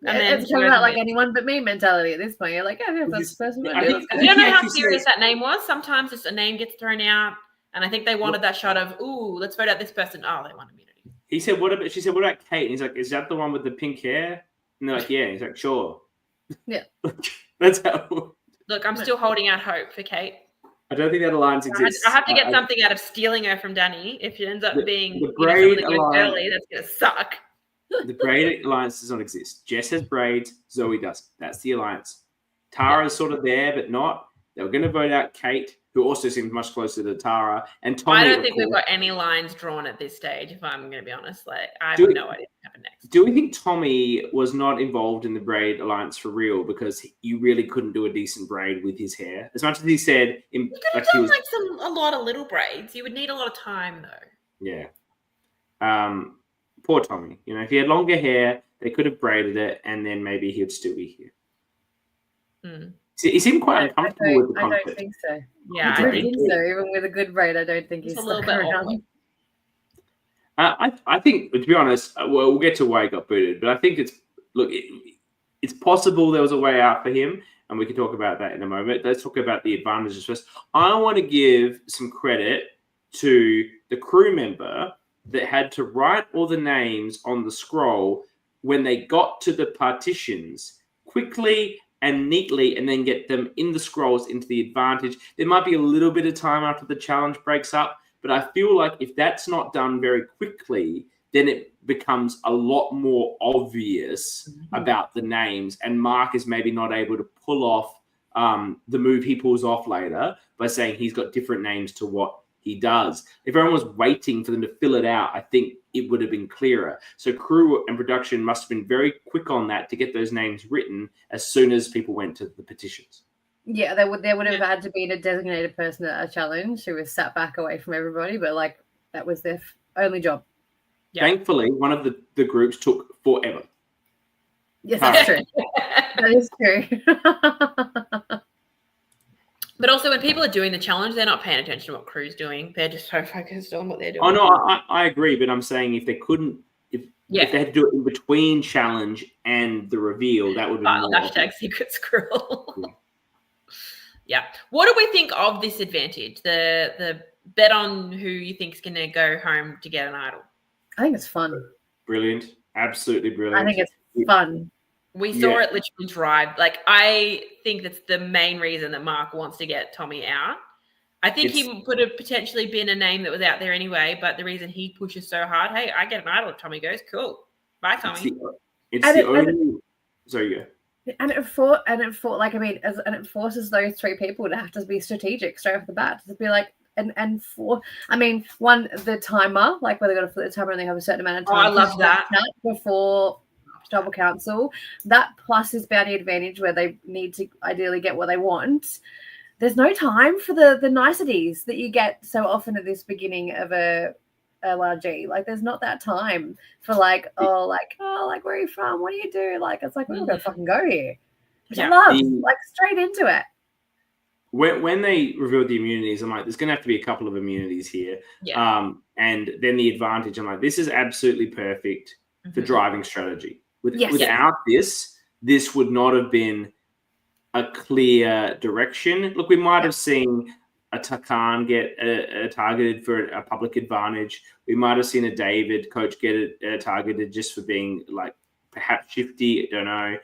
And then it's kind of like anyone but me mentality at this point. You're like, yeah, that's the person. I think- you don't know how actually serious said- that name was. Sometimes just a name gets thrown out, and I think they wanted that shot of, ooh, let's vote out this person. Oh, they want immunity. He said, she said, what about Kate? And he's like, is that the one with the pink hair? And they're like, yeah. And he's like, sure. Yeah. That's how. Look, I'm still holding out hope for Kate. I don't think that alliance exists. I have to get something out of stealing her from Danny. If she ends up being the someone braid that goes alliance- early, that's going to suck. The braid alliance does not exist. Jess has braids. Zoe does. That's the alliance. Tara's sort of there, but not. They were going to vote out Kate, who also seems much closer to Tara. And Tommy. I don't of think we've course. got any lines drawn at this stage, if I'm going to be honest. Like, I have Do we- no idea what happened next. Do we think Tommy was not involved in the braid alliance for real because you really couldn't do a decent braid with his hair? As much as he said, You could have done a lot of little braids. You would need a lot of time, though. yeah. Poor Tommy. You know, if he had longer hair, they could have braided it, and then maybe he'd still be here. He seemed quite uncomfortable with the I concept. don't think so. Yeah, I don't think so. Even with a good braid, I don't think he's It's a little stuck bit around. awkward. I think, to be honest, we'll get to why he got booted, but I think it's possible there was a way out for him, and we can talk about that in a moment. Let's talk about the advantages first. I want to give some credit to the crew member that had to write all the names on the scroll when they got to the partitions quickly and neatly, and then get them in the scrolls into the advantage. There might be a little bit of time after the challenge breaks up, but I feel like if that's not done very quickly, then it becomes a lot more obvious about the names, and Mark is maybe not able to pull off the move he pulls off later by saying he's got different names to what he does. If everyone was waiting for them to fill it out, I think it would have been clearer. So crew and production must have been very quick on that to get those names written as soon as people went to the petitions. Yeah, there would have had to be a designated person at a challenge who was sat back away from everybody, but like that was their only job. Yeah. Thankfully, one of the groups took forever. Yes, that's true. That is true. But also, when people are doing the challenge, they're not paying attention to what crew's doing. They're just so focused on what they're doing. Oh no, I agree, but I'm saying if they couldn't, if they had to do it in between challenge and the reveal, that would be more. Hashtag secret squirrel. Yeah. What do we think of this advantage? The bet on who you think is going to go home to get an idol. I think it's fun. Brilliant, absolutely brilliant. I think it's fun. We saw it literally drive. Like, I think that's the main reason that Mark wants to get Tommy out. I think he could have potentially been a name that was out there anyway, but the reason he pushes so hard, hey, I get an idol if Tommy goes, cool. Bye, Tommy. It's the only. Sorry, you go. And it forces those three people to have to be strategic straight off the bat. To be like, the timer, like where they got to flip the timer and they have a certain amount of time. I love that. Before double council, that plus his bounty advantage where they need to ideally get what they want. There's no time for the niceties that you get so often at this beginning of a LRG. Like, there's not that time for where are you from? What do you do? Like, it's like, we're gonna fucking go here. which I love, straight into it. When they revealed the immunities, I'm like, there's going to have to be a couple of immunities here. Yeah. And then the advantage, I'm like, this is absolutely perfect for driving strategy. Without this would not have been a clear direction. Look, we might have seen a Takan get targeted for a public advantage. We might have seen a David coach get targeted just for being like perhaps shifty. I don't know.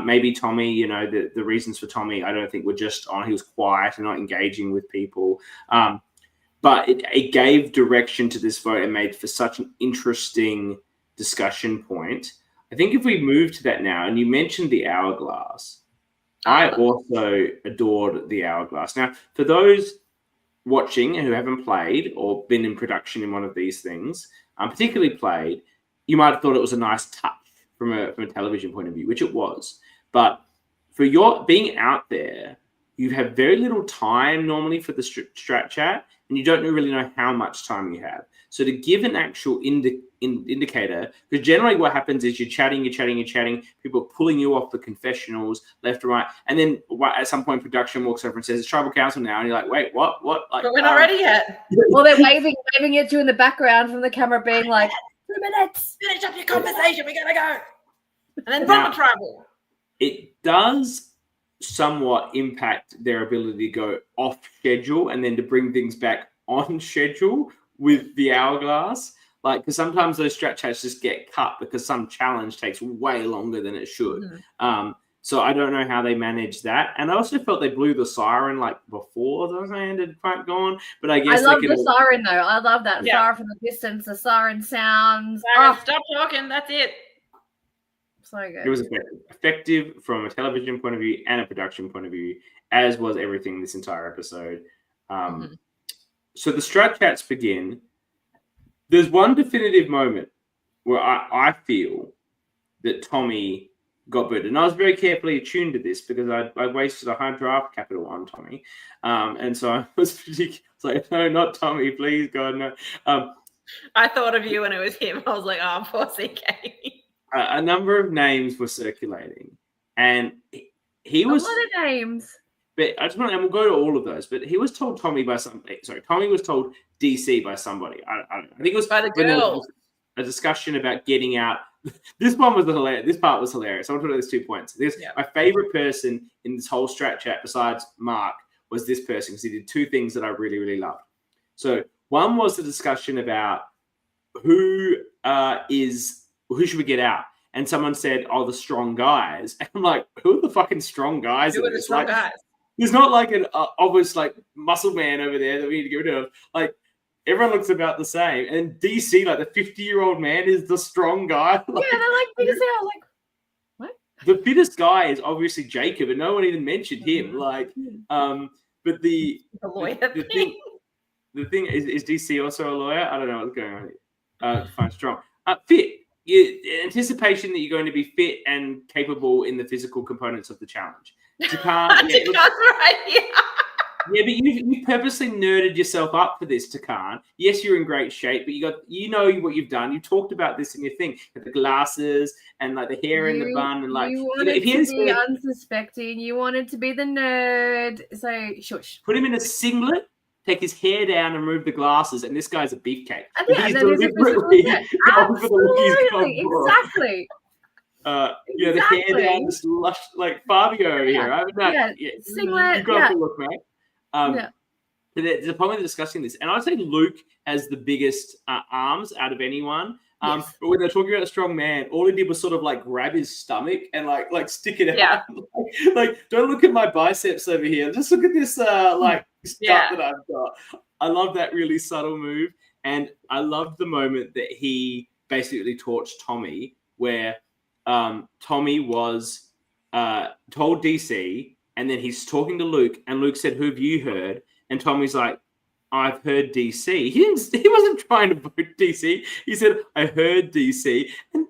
Maybe Tommy, you know, the reasons for Tommy, I don't think were just on. He was quiet and not engaging with people. But it gave direction to this vote and made for such an interesting discussion point. I think if we move to that now, and you mentioned the hourglass, I also adored the hourglass. Now, for those watching who haven't played or been in production in one of these things, particularly played, you might have thought it was a nice touch from a television point of view, which it was. But for your being out there, you have very little time normally for the strat chat, and you don't really know how much time you have. So to give an actual indicator, because generally what happens is you're chatting, people are pulling you off the confessionals left and right, and then at some point production walks over and says, it's tribal council now, and you're like, wait, what? Like, but we're not ready yet. Well, they're waving at you in the background from the camera being like, 2 minutes. Finish up your conversation, we gotta go. And then run the tribal. It does somewhat impact their ability to go off schedule and then to bring things back on schedule with the hourglass. Like, because sometimes those strat chats just get cut because some challenge takes way longer than it should. So I don't know how they managed that. And I also felt they blew the siren like before the thing had quite gone. But I guess I love the siren though. I love that far from the distance. The siren sounds. Stop talking. That's it. So good. It was effective from a television point of view and a production point of view, as was everything this entire episode. So the strat chats begin. There's one definitive moment where I feel that Tommy got booted. And I was very carefully attuned to this because I wasted a high draft capital on Tommy. And so I was like, no, not Tommy, please, God, no. I thought of you when it was him. I was like, oh, poor CK. A number of names were circulating. And he was... A lot of names. But I just want to, and we'll go to all of those, but he was told Tommy by somebody. Sorry, Tommy was told DC by somebody. I don't know. I think it was by the girl. A discussion about getting out. This one was hilarious. This part was hilarious. I want to talk about these 2 points. My favorite person in this whole strat chat, besides Mark, was this person because he did 2 things that I really, really loved. So one was the discussion about who should we get out? And someone said, "Oh, the strong guys." And I'm like, "Who are the fucking strong guys?" Who are the strong guys? There's not like an obvious like muscle man over there that we need to get rid of. Like everyone looks about the same. And DC, like the 50-year-old man, is the strong guy. Like, yeah, they're like biggest out. Like what? The fittest guy is obviously Jacob, and no one even mentioned him. Like, but the lawyer the thing is DC also a lawyer? I don't know what's going on here. Fine, strong, fit. Anticipation that you're going to be fit and capable in the physical components of the challenge. Takan's right here. Yeah, but you purposely nerded yourself up for this, Takan. Yes, you're in great shape, but you know what you've done. You talked about this in your thing, the glasses and like the hair in the bun and like. You wanted to be unsuspecting. You wanted to be the nerd. So shush. Put him in a singlet. Take his hair down and remove the glasses, and this guy's a beefcake. He's deliberately absolutely, exactly. The hair down, this lush, like Fabio over here. Singlet. You've got a look, mate. But there's a point of discussing this, and I'd say Luke has the biggest arms out of anyone. But when they're talking about a strong man, all he did was sort of like grab his stomach and like stick it out. Like, don't look at my biceps over here. Just look at this stuff that I've got. I love that really subtle move. And I loved the moment that he basically torched Tommy, where Tommy was told DC, and then he's talking to Luke, and Luke said, "Who have you heard?" And Tommy's like, "I've heard DC." He wasn't trying to vote DC. He said, "I heard DC." And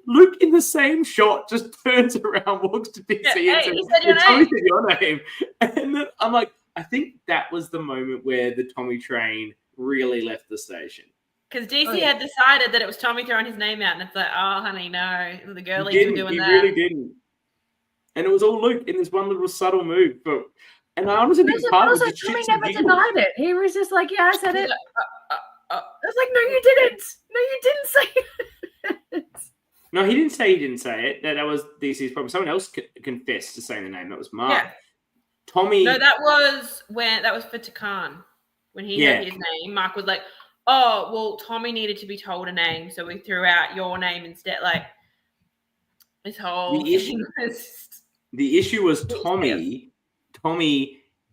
Luke in the same shot just turns around, walks to DC and says, "Tommy said your name." And then I'm like, I think that was the moment where the Tommy train really left the station. Because DC had decided that it was Tommy throwing his name out, and it's like, oh, honey, no. The girlies were doing that. He really didn't. And it was all Luke in this one little subtle move. And I honestly think part of it just Tommy shits and never giggles. denied it. He was just like, yeah, I said He's it. like, I was like, no, you didn't. No, you didn't say it. No, he didn't say he didn't say it. That was DC's problem. Someone else confessed to saying the name. That was Mark. Yeah. Tommy. No, that was for Takan. When he heard his name, Mark was like, oh, well, Tommy needed to be told a name, so we threw out your name instead. Like, this whole thing was... The issue was Tommy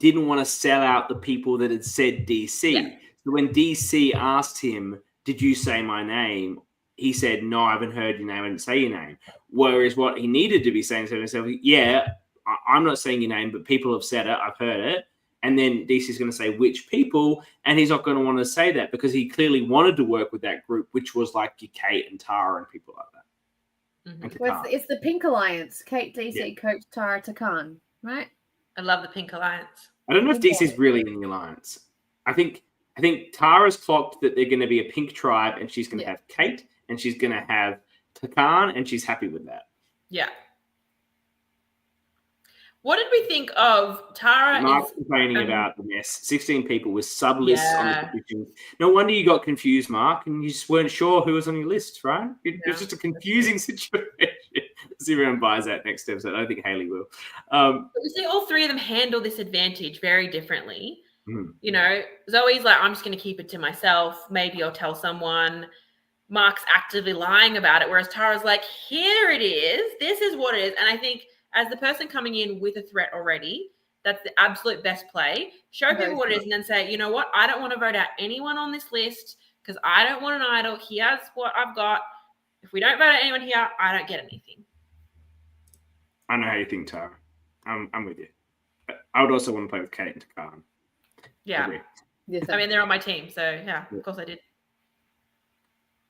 didn't want to sell out the people that had said DC. Yeah. So when DC asked him, did you say my name? He said, no, I haven't heard your name. I didn't say your name. Whereas what he needed to be saying to himself, yeah, I'm not saying your name, but people have said it. I've heard it. And then DC's going to say which people, and he's not going to want to say that because he clearly wanted to work with that group, which was like your Kate and Tara and people like that. Mm-hmm. Well, it's the Pink Alliance. Kate, DC, Coach, Tara, Takan, right? I love the Pink Alliance. I don't know if DC's really in the alliance. I think Tara's clocked that they're going to be a pink tribe, and she's going to have Kate, and she's going to have Takan, and she's happy with that. Yeah. What did we think of Tara? Mark's complaining about the mess. 16 people with sub-lists on the petition. No wonder you got confused, Mark, and you just weren't sure who was on your list, right? It was just a confusing situation. See if everyone buys that next episode. I don't think Haley will. We see all three of them handle this advantage very differently. You know, Zoe's like, I'm just going to keep it to myself. Maybe I'll tell someone. Mark's actively lying about it, whereas Tara's like, here it is. This is what it is. And I think as the person coming in with a threat already, that's the absolute best play. Show people what it is and then say, you know what? I don't want to vote out anyone on this list because I don't want an idol. Here's what I've got. If we don't vote out anyone here, I don't get anything. I know how you think, Tara. I'm with you. I would also want to play with Kate and Takan. Yeah. Yes, I mean, they're on my team. So, yeah, of course I did.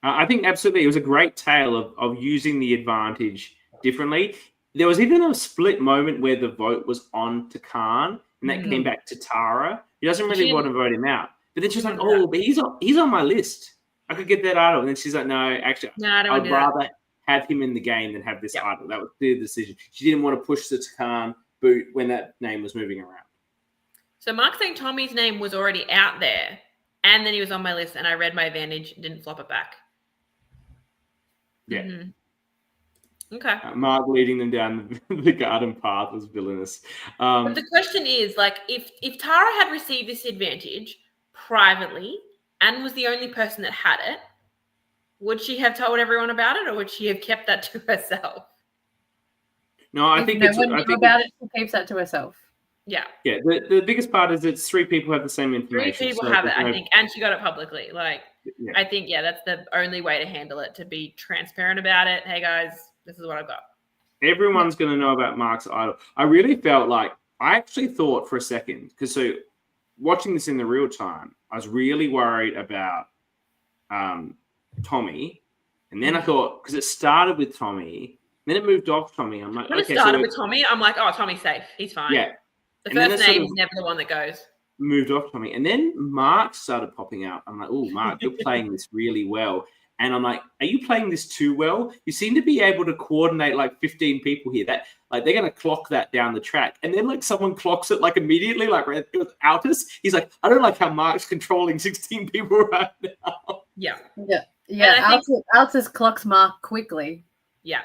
I think absolutely. It was a great tale of using the advantage differently. There was even a split moment where the vote was on Takan, and that came back to Tara. He doesn't really want to vote him out. But then she's like, oh, but he's on my list. I could get that idol. And then she's like, no, actually, I'd rather have him in the game than have this idol. That was the decision. She didn't want to push the Takan boot when that name was moving around. So Mark's saying Tommy's name was already out there, and then he was on my list, and I read my advantage and didn't flop it back. Yeah. Mm-hmm. Okay. Mark leading them down the garden path was villainous. But the question is, like, if Tara had received this advantage privately and was the only person that had it, would she have told everyone about it, or would she have kept that to herself? No, I think she keeps that to herself. Yeah. Yeah. The biggest part is it's 3 people have the same information. 3 people have it, I think, and she got it publicly. Like, I think, that's the only way to handle it, to be transparent about it. Hey, guys, this is what I've got. Everyone's going to know about Mark's idol. I really felt like, I actually thought for a second, because so watching this in the real time, I was really worried about Tommy. And then I thought, because it started with Tommy, then it moved off Tommy. I'm like, when it started with Tommy, I'm like, oh, Tommy's safe. He's fine. Yeah. The first name is never the one that goes. Moved off Tommy. And then Mark started popping out. I'm like, oh, Mark, you're playing this really well. And I'm like, are you playing this too well? You seem to be able to coordinate like 15 people here. That like they're going to clock that down the track. And then like someone clocks it like immediately, like it was Altus. He's like, I don't like how Mark's controlling 16 people right now. Yeah. Altus clocks Mark quickly. Yeah.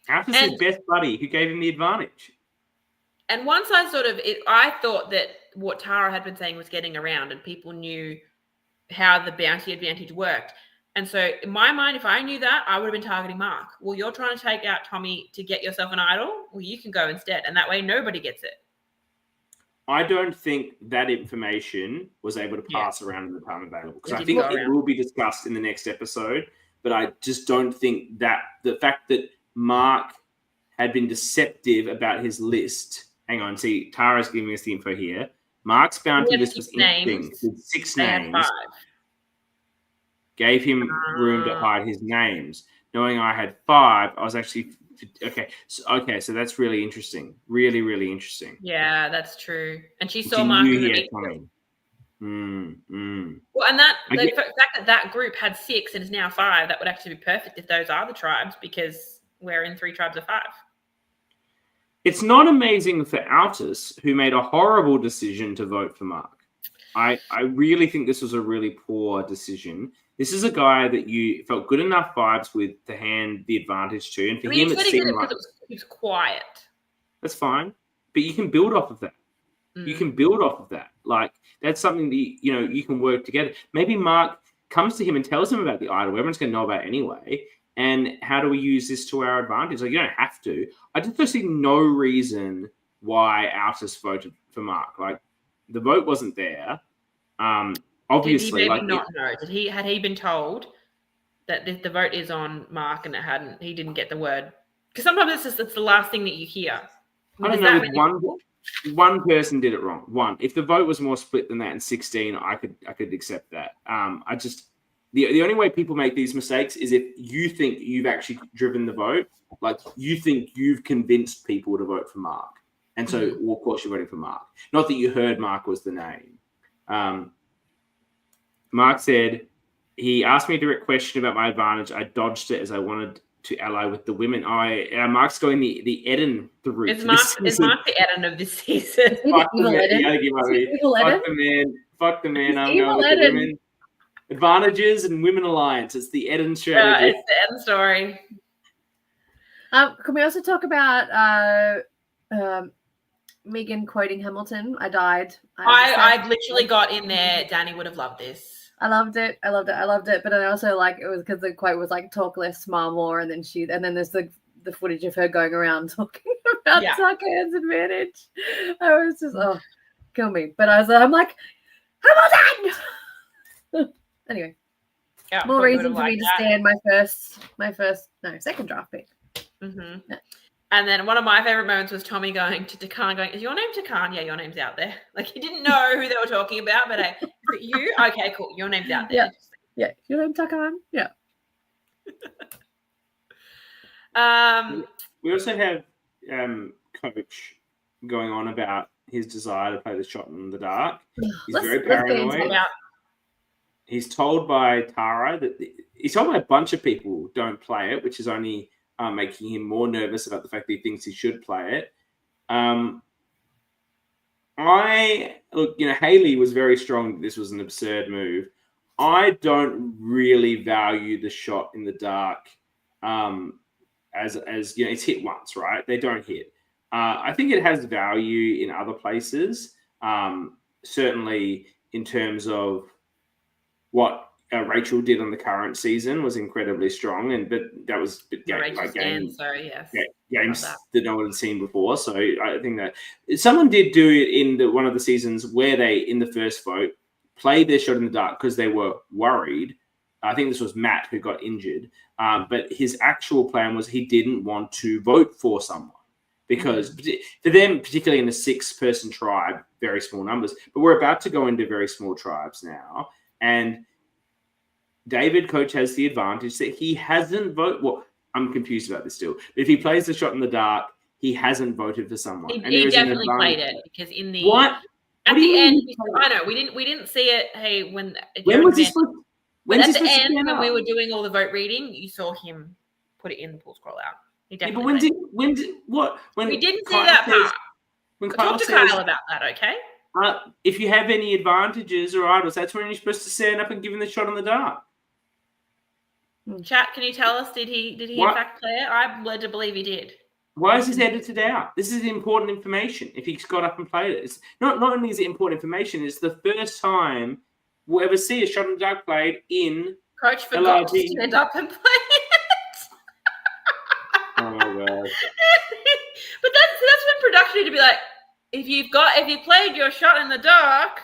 Altus is his best buddy who gave him the advantage. And once I thought that what Tara had been saying was getting around and people knew how the bounty advantage worked. And so in my mind, if I knew that, I would have been targeting Mark. Well, you're trying to take out Tommy to get yourself an idol. Well, you can go instead. And that way nobody gets it. I don't think that information was able to pass around in the time available. Because I think it will be discussed in the next episode. But I just don't think that the fact that Mark had been deceptive about his list. Hang on, see, Tara's giving us the info here. Mark's bounty list was interesting with 6 names. Gave him room to hide his names. Knowing I had 5, I was actually okay. So that's really interesting. Really, really interesting. Yeah, that's true. And she saw Mark in the meeting. Well, and the fact that group had 6 and is now 5, that would actually be perfect if those are the tribes, because we're in 3 tribes of 5. It's not amazing for Altus, who made a horrible decision to vote for Mark. I really think this was a really poor decision. This is a guy that you felt good enough vibes with to hand the advantage to, and for him, it seemed like he was quiet. That's fine, but you can build off of that. You can build off of that. Like, that's something that you can work together. Maybe Mark comes to him and tells him about the idol. Everyone's going to know about it anyway. And how do we use this to our advantage? Like, you don't have to. I just see no reason why Altus voted for Mark. Like, the vote wasn't there. Obviously, did he maybe not know? Had he been told that the vote is on Mark and he didn't get the word? Because sometimes it's the last thing that you hear. I don't know. One person did it wrong. One. If the vote was more split than that in 16, I could accept that. The only way people make these mistakes is if you think you've actually driven the vote, like you think you've convinced people to vote for Mark. And so, well, of course, you're voting for Mark. Not that you heard Mark was the name. Mark said, he asked me a direct question about my advantage. I dodged it as I wanted to ally with the women. Mark's going the Eden route. Is Mark the Eden of this season? Fuck the man. I'm going with the women. Advantages and women alliance. It's the Eden strategy. It's the Eden story. Can we also talk about Megan quoting Hamilton? I died. I literally got in there. Dani would have loved this. I loved it. But I also it was because the quote was like, talk less, smile more, and then there's the footage of her going around talking about Tucker's advantage. I was just kill me. But I'm like, Hamilton. Anyway, more reason for me to stand my second draft pick. Mm-hmm. Yeah. And then one of my favorite moments was Tommy going to Takan, going, "Is your name Takan? Yeah, your name's out there." Like, he didn't know who they were talking about, but is it you? Okay, cool. Your name's out there. Yeah, your name's Takan. Yeah. We also have Coach going on about his desire to play the shot in the dark. He's very paranoid. He's told by Tara he's told by a bunch of people don't play it, which is only making him more nervous about the fact that he thinks he should play it. Haley was very strong that this was an absurd move. I don't really value the shot in the dark as it's hit once, right? They don't hit. I think it has value in other places, certainly in terms of what Rachel did on the current season was incredibly strong, but that was games that no one had seen before. So I think that someone did do it in one of the seasons where they, in the first vote, played their shot in the dark because they were worried. I think this was Matt who got injured, but his actual plan was he didn't want to vote for someone because for them, particularly in a 6-person tribe, very small numbers, but we're about to go into very small tribes now. And David, Coach, has the advantage that he hasn't voted. Well, I'm confused about this still. But if he plays the shot in the dark, he hasn't voted for someone. He definitely played it because in the at the end, I know we didn't see it. Hey, when was this? When at the end, when we were doing all the vote reading, you saw him put it in the pool scroll out. He definitely. When we didn't see that part. When talk to Kyle about that, okay? If you have any advantages or idols, that's when you're supposed to stand up and give him the shot in the dark. Chat, can you tell us, did he in fact play it? I'm led to believe he did. Why is this edited out? This is important information. If he's got up and played it, it's not only is it important information, it's the first time we'll ever see a shot in the dark played in Coach forgot to stand up and play it. Oh my god! But that's when production need to be like, if you played your shot in the dark,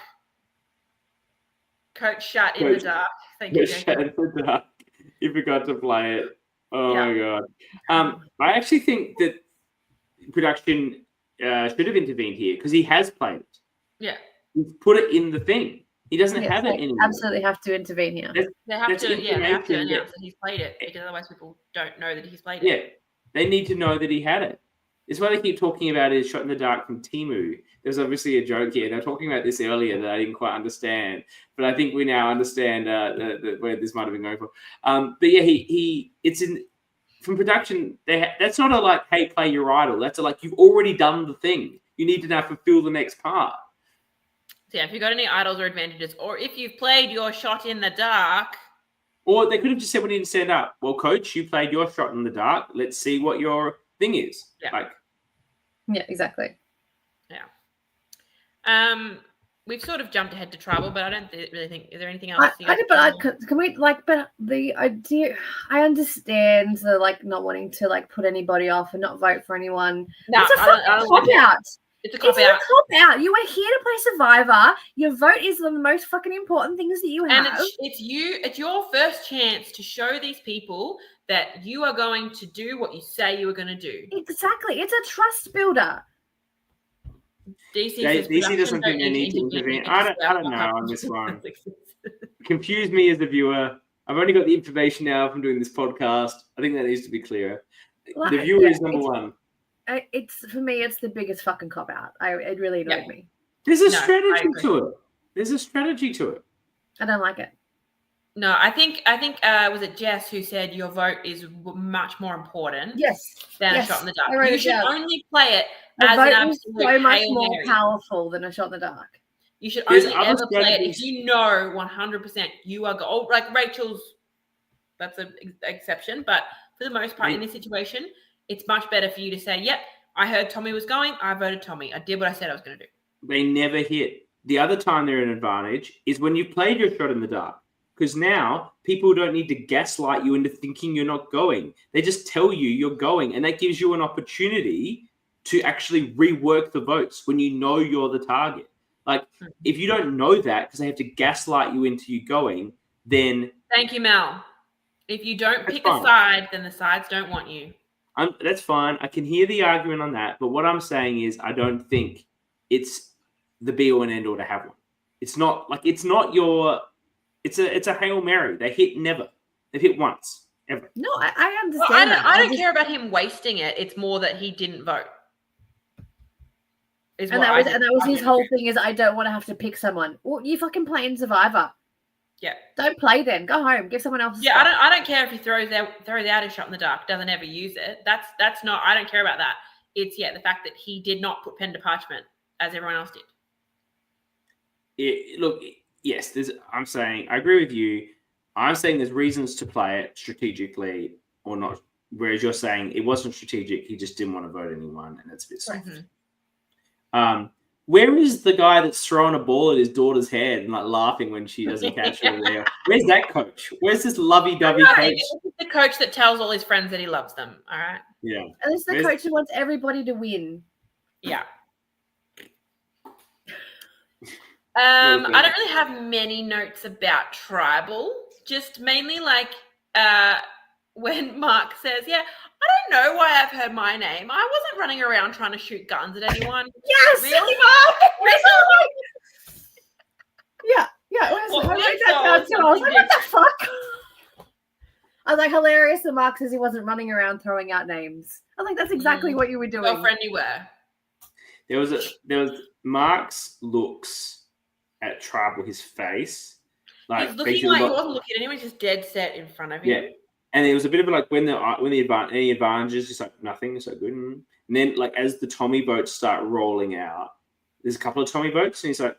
Coach shot in the dark. Thank you. Shot in the dark. You forgot to play it. Oh my god! I actually think that production should have intervened here because he has played it. Yeah, he's put it in the thing. He doesn't have it anymore. Absolutely have to intervene here. They have to announce that he's played it because otherwise people don't know that he's played it. Yeah, they need to know that he had it. It's why they keep talking about his shot in the dark from Timu. There's obviously a joke here. They were talking about this earlier that I didn't quite understand, but I think we now understand where this might have been going for. But yeah, from production, that's not a like, hey, play your idol. That's a like, you've already done the thing. You need to now fulfill the next part. So yeah, if you've got any idols or advantages, or if you've played your shot in the dark. Or they could have just said when you didn't stand up, well, coach, you played your shot in the dark. Let's see what your thing is. Yeah. Yeah, exactly. Yeah. We've sort of jumped ahead to tribal, but I don't really think. Is there anything else? Can we like? But the idea, I understand the like not wanting to like put anybody off and not vote for anyone. No, it's a fucking cop out. It's a cop out. You are here to play Survivor. Your vote is one of the most fucking important things that you have. And it's your first chance to show these people that you are going to do what you say you are going to do. Exactly. It's a trust builder. DC doesn't think they need to intervene. I don't know on this one. Confuse me as a viewer. I've only got the information now from doing this podcast. I think that needs to be clear. The viewer is number one. It's for me. It's the biggest fucking cop out. It really annoyed me. There's a strategy to it. There's a strategy to it. I don't like it. No, I think was it Jess who said your vote is much more important? Than a shot in the dark. You should only play it as an absolute so much more powerful than a shot in the dark. You should only ever play it if you know 100% you are like Rachel's. That's an exception, but for the most part in this situation, it's much better for you to say, "Yep, I heard Tommy was going. I voted Tommy. I did what I said I was going to do." They never hit. The other time they're an advantage is when you played your shot in the dark. Because now people don't need to gaslight you into thinking you're not going. They just tell you you're going. And that gives you an opportunity to actually rework the votes when you know you're the target. Like, if you don't know that because they have to gaslight you into you going, then... Thank you, Mel. If you don't pick a side, then the sides don't want you. That's fine. I can hear the argument on that. But what I'm saying is I don't think it's the be-all and end-all to have one. It's not like it's not your... It's a Hail Mary. They hit never. They've hit once, ever. No, I understand I don't care about him wasting it. It's more that he didn't vote. And that was his whole thing is I don't want to have to pick someone. Well, you fucking play in Survivor. Yeah. Don't play then. Go home. Give someone else. Yeah, I don't care if he throws out his shot in the dark, doesn't ever use it. That's not. I don't care about that. It's the fact that he did not put pen to parchment as everyone else did. Look. Yes, I'm saying I agree with you. I'm saying there's reasons to play it strategically or not. Whereas you're saying it wasn't strategic. He just didn't want to vote anyone, and it's a bit soft. Mm-hmm. Where is the guy that's throwing a ball at his daughter's head and like laughing when she doesn't catch it? There? Where's that coach? Where's this lovey-dovey coach? It's the coach that tells all his friends that he loves them. All right. Yeah. And it's the coach who wants everybody to win. Yeah. I don't really have many notes about tribal, just mainly like when Mark says, I don't know why I've heard my name. I wasn't running around trying to shoot guns at anyone. Yes! Really, Mark? Really? Yeah. I was like, what the fuck? I was like, hilarious that Mark says he wasn't running around throwing out names. I was like, that's exactly what you were doing. Girlfriend you were. There was Mark's looks at tribal, his face, like he's looking like he wasn't looking at anyone, just dead set in front of him. Yeah, and it was a bit of like when any advantages, it's like nothing, it's so good. And then like as the Tommy votes start rolling out, there's a couple of Tommy votes, and he's like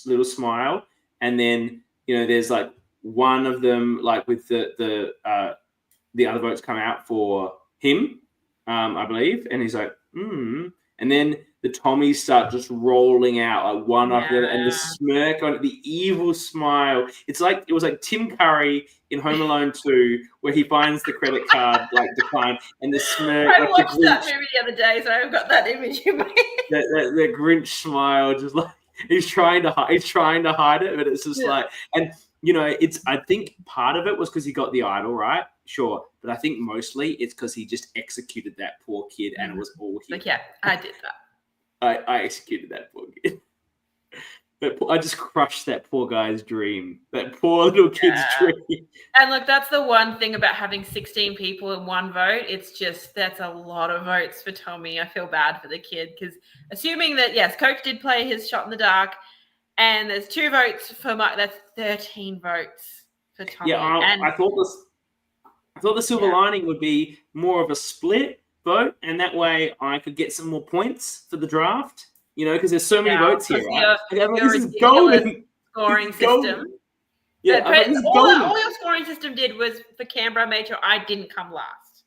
little smile, and then there's like one of them like with the other votes come out for him, I believe, and he's like and then the Tommies start just rolling out like one after the other, and the smirk on it, the evil smile. It was like Tim Curry in Home Alone 2, where he finds the credit card like declined, and the smirk. I watched that movie the other day, so I've got that image in my head. The Grinch smile, just like he's trying to hide it, but it's just like, and I think part of it was because he got the idol right, sure, but I think mostly it's because he just executed that poor kid, and it was all him. Like, I did that. I executed that poor kid. I just crushed that poor guy's dream. That poor little kid's dream. And look, that's the one thing about having 16 people in one vote. It's just, that's a lot of votes for Tommy. I feel bad for the kid because assuming that, yes, Coach did play his shot in the dark and there's 2 votes for Mark, that's 13 votes for Tommy. Yeah, I thought this. I thought the silver lining would be more of a split vote, and that way I could get some more points for the draft. Because there's so many votes here. Right? Your this is golden scoring system. Golden. Yeah, all your scoring system did was for Canberra made sure I didn't come last.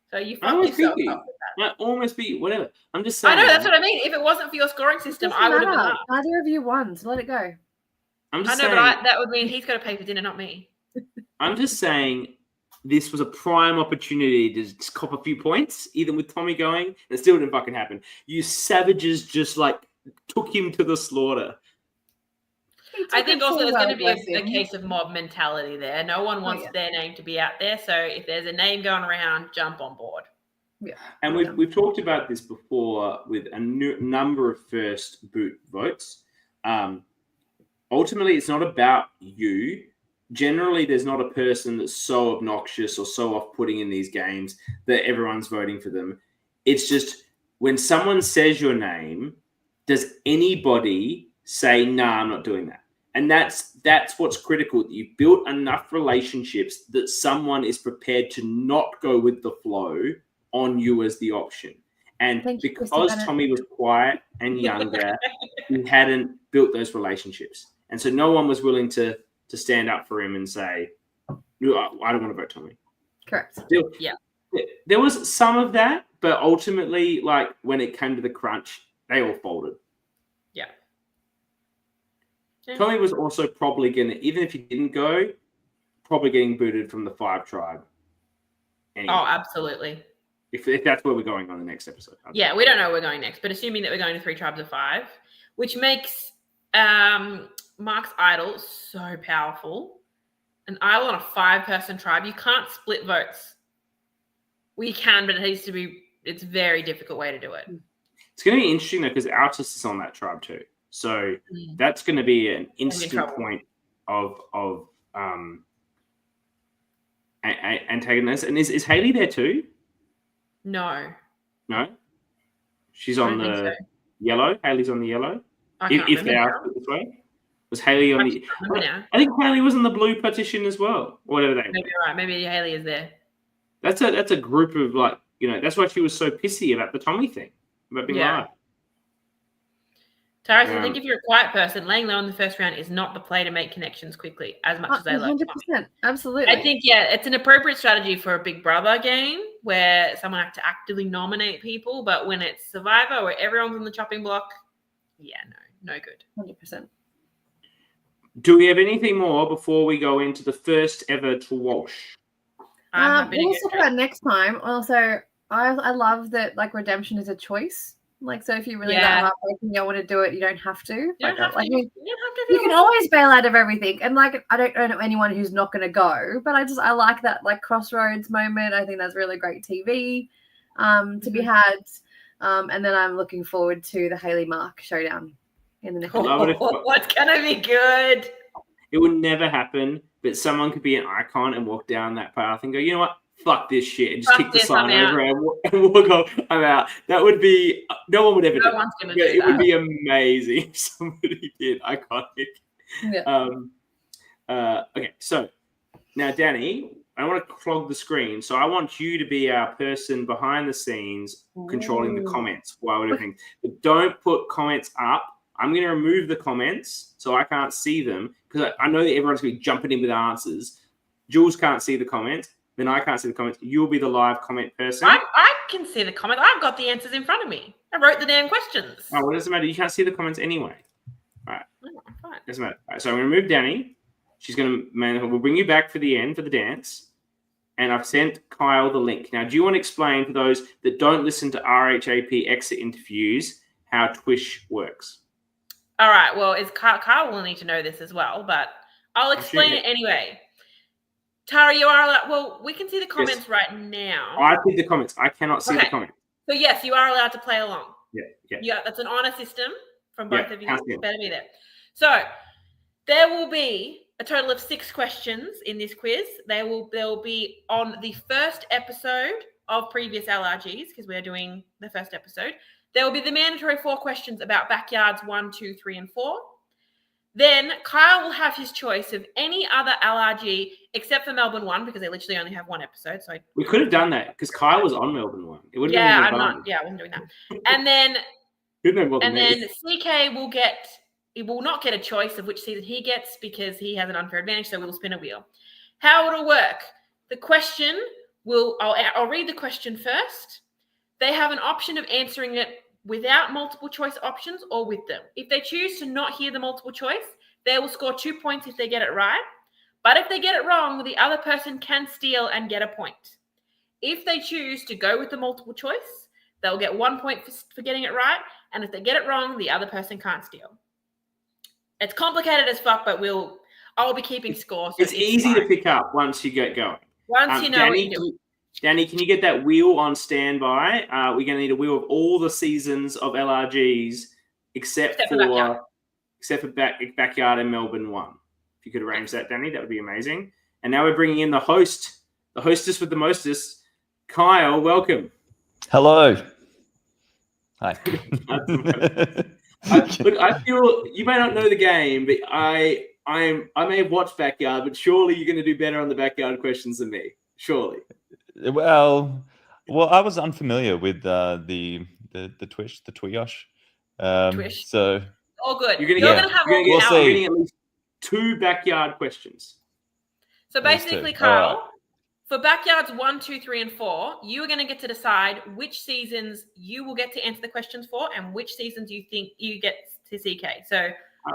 So you fucked yourself up with that. I almost beat you, whatever. I'm just saying. I know, that's what I mean. If it wasn't for your scoring system, I would have been up. Neither of you won, so let it go. I'm just saying, but that would mean he's got to pay for dinner, not me. I'm just saying this was a prime opportunity to just cop a few points, even with Tommy going. It still didn't fucking happen. You savages just took him to the slaughter. I think also there's going to be a case of mob mentality there. No one wants their name to be out there. So if there's a name going around, jump on board. Yeah. And we've talked about this before with a number of first boot votes. Ultimately, it's not about you. Generally, there's not a person that's so obnoxious or so off-putting in these games that everyone's voting for them. It's just when someone says your name, does anybody say, nah, I'm not doing that? And that's what's critical. You've built enough relationships that someone is prepared to not go with the flow on you as the option. And because Tommy was quiet and younger, he hadn't built those relationships. And so no one was willing to stand up for him and say, no, I don't want to vote Tommy. Correct. There was some of that, but ultimately, when it came to the crunch, they all folded. Yeah. Tommy was also probably even if he didn't go, probably getting booted from the 5 tribe. Anyway, oh, absolutely. If that's where we're going on the next episode. Yeah, we don't know where we're going next, but assuming that we're going to 3 tribes of 5, which makes Mark's idol so powerful. An idol on a 5-person tribe, you can't split votes. We can, but it's a very difficult way to do it. It's going to be interesting though, because Altus is on that tribe too. So that's going to be an instant point of antagonist. And is Hayley there too? No. She's on the yellow. Hayley's on the yellow. If they are split this way. Was Hayley on the? I think Hayley was on the blue partition as well, or whatever they. Maybe you're right. Maybe Hayley is there. That's a group of that's why she was so pissy about the Tommy thing, about being live. Tara, I think if you're a quiet person, laying low in the first round is not the play to make connections quickly as much as they like. 100%, absolutely. I think it's an appropriate strategy for a Big Brother game where someone has to actively nominate people, but when it's Survivor where everyone's on the chopping block, no good. 100%. Do we have anything more before we go into the first ever TWIOLSH? We'll talk about next time. Also, I love that redemption is a choice. So if you really that heartbreaking, you don't want to do it, you don't have to. You can always bail out of everything. And I don't know anyone who's not going to go, but I like that crossroads moment. I think that's really great TV to be had. And then I'm looking forward to the Hayley Mark showdown in the next. What's gonna be good? It would never happen, but someone could be an icon and walk down that path and go, you know what? Fuck this shit, and just kick the sign over and walk off. I'm out. That would be no one would ever do it. It would be amazing if somebody did. Iconic. Yeah. Okay, so now Dani, I want to clog the screen, so I want you to be our person behind the scenes controlling the comments while we're doing. But don't put comments up. I'm going to remove the comments so I can't see them because I know that everyone's going to be jumping in with answers. Jules can't see the comments. Then I can't see the comments. You'll be the live comment person. I can see the comments. I've got the answers in front of me. I wrote the damn questions. Oh, well, it doesn't matter. You can't see the comments anyway. All right. Oh, fine. Doesn't matter. All right, so I'm going to remove Dani. She's going to, we'll bring you back for the end, for the dance. And I've sent Kyle the link. Now, do you want to explain for those that don't listen to RHAP exit interviews how TWISH works? All right. Well, Kyle will need to know this as well, but I'll explain it anyway. Tara, you are allowed. Well, we can see the comments right now. I see the comments. I cannot see the comments. So yes, you are allowed to play along. Yeah. That's an honor system from both of you. You better be there. So there will be a total of 6 questions in this quiz. They will be on the first episode of previous LRGs because we're doing the first episode. There will be the mandatory 4 questions about backyards 1, 2, 3, and 4. Then Kyle will have his choice of any other LRG except for Melbourne 1 because they literally only have one episode. So We could have done that because Kyle was on Melbourne 1. It would have yeah, been I'm an not. advantage. Yeah, I wasn't doing that. And then You'd know more than me. CK will get. He will not get a choice of which season he gets because he has an unfair advantage. So we will spin a wheel. How it'll work? The question will. I'll read the question first. They have an option of answering it without multiple choice options or with them. If they choose to not hear the multiple choice, they will score 2 points if they get it right. But if they get it wrong, the other person can steal and get a point. If they choose to go with the multiple choice, they'll get 1 point for getting it right. And if they get it wrong, the other person can't steal. It's complicated as fuck, but I'll be keeping score. So it's easy to pick up once you get going. Once you know what you're doing. Dani, can you get that wheel on standby? We're going to need a wheel of all the seasons of LRGs except for Backyard and Melbourne 1. If you could arrange that, Dani, that would be amazing. And now we're bringing in the hostess with the mostest, Kyle. Welcome. Hello. Hi. Look, I feel you may not know the game, but I may have watched Backyard, but surely you're going to do better on the Backyard questions than me. Surely. Well, I was unfamiliar with the TWISH, the TWIOLSH. TWISH. So all good. You're going to We'll see. at least 2 Backyard questions. So basically, Kyle, for Backyards 1, 2, 3, and 4, you are going to get to decide which seasons you will get to answer the questions for and which seasons you think you get to CK. So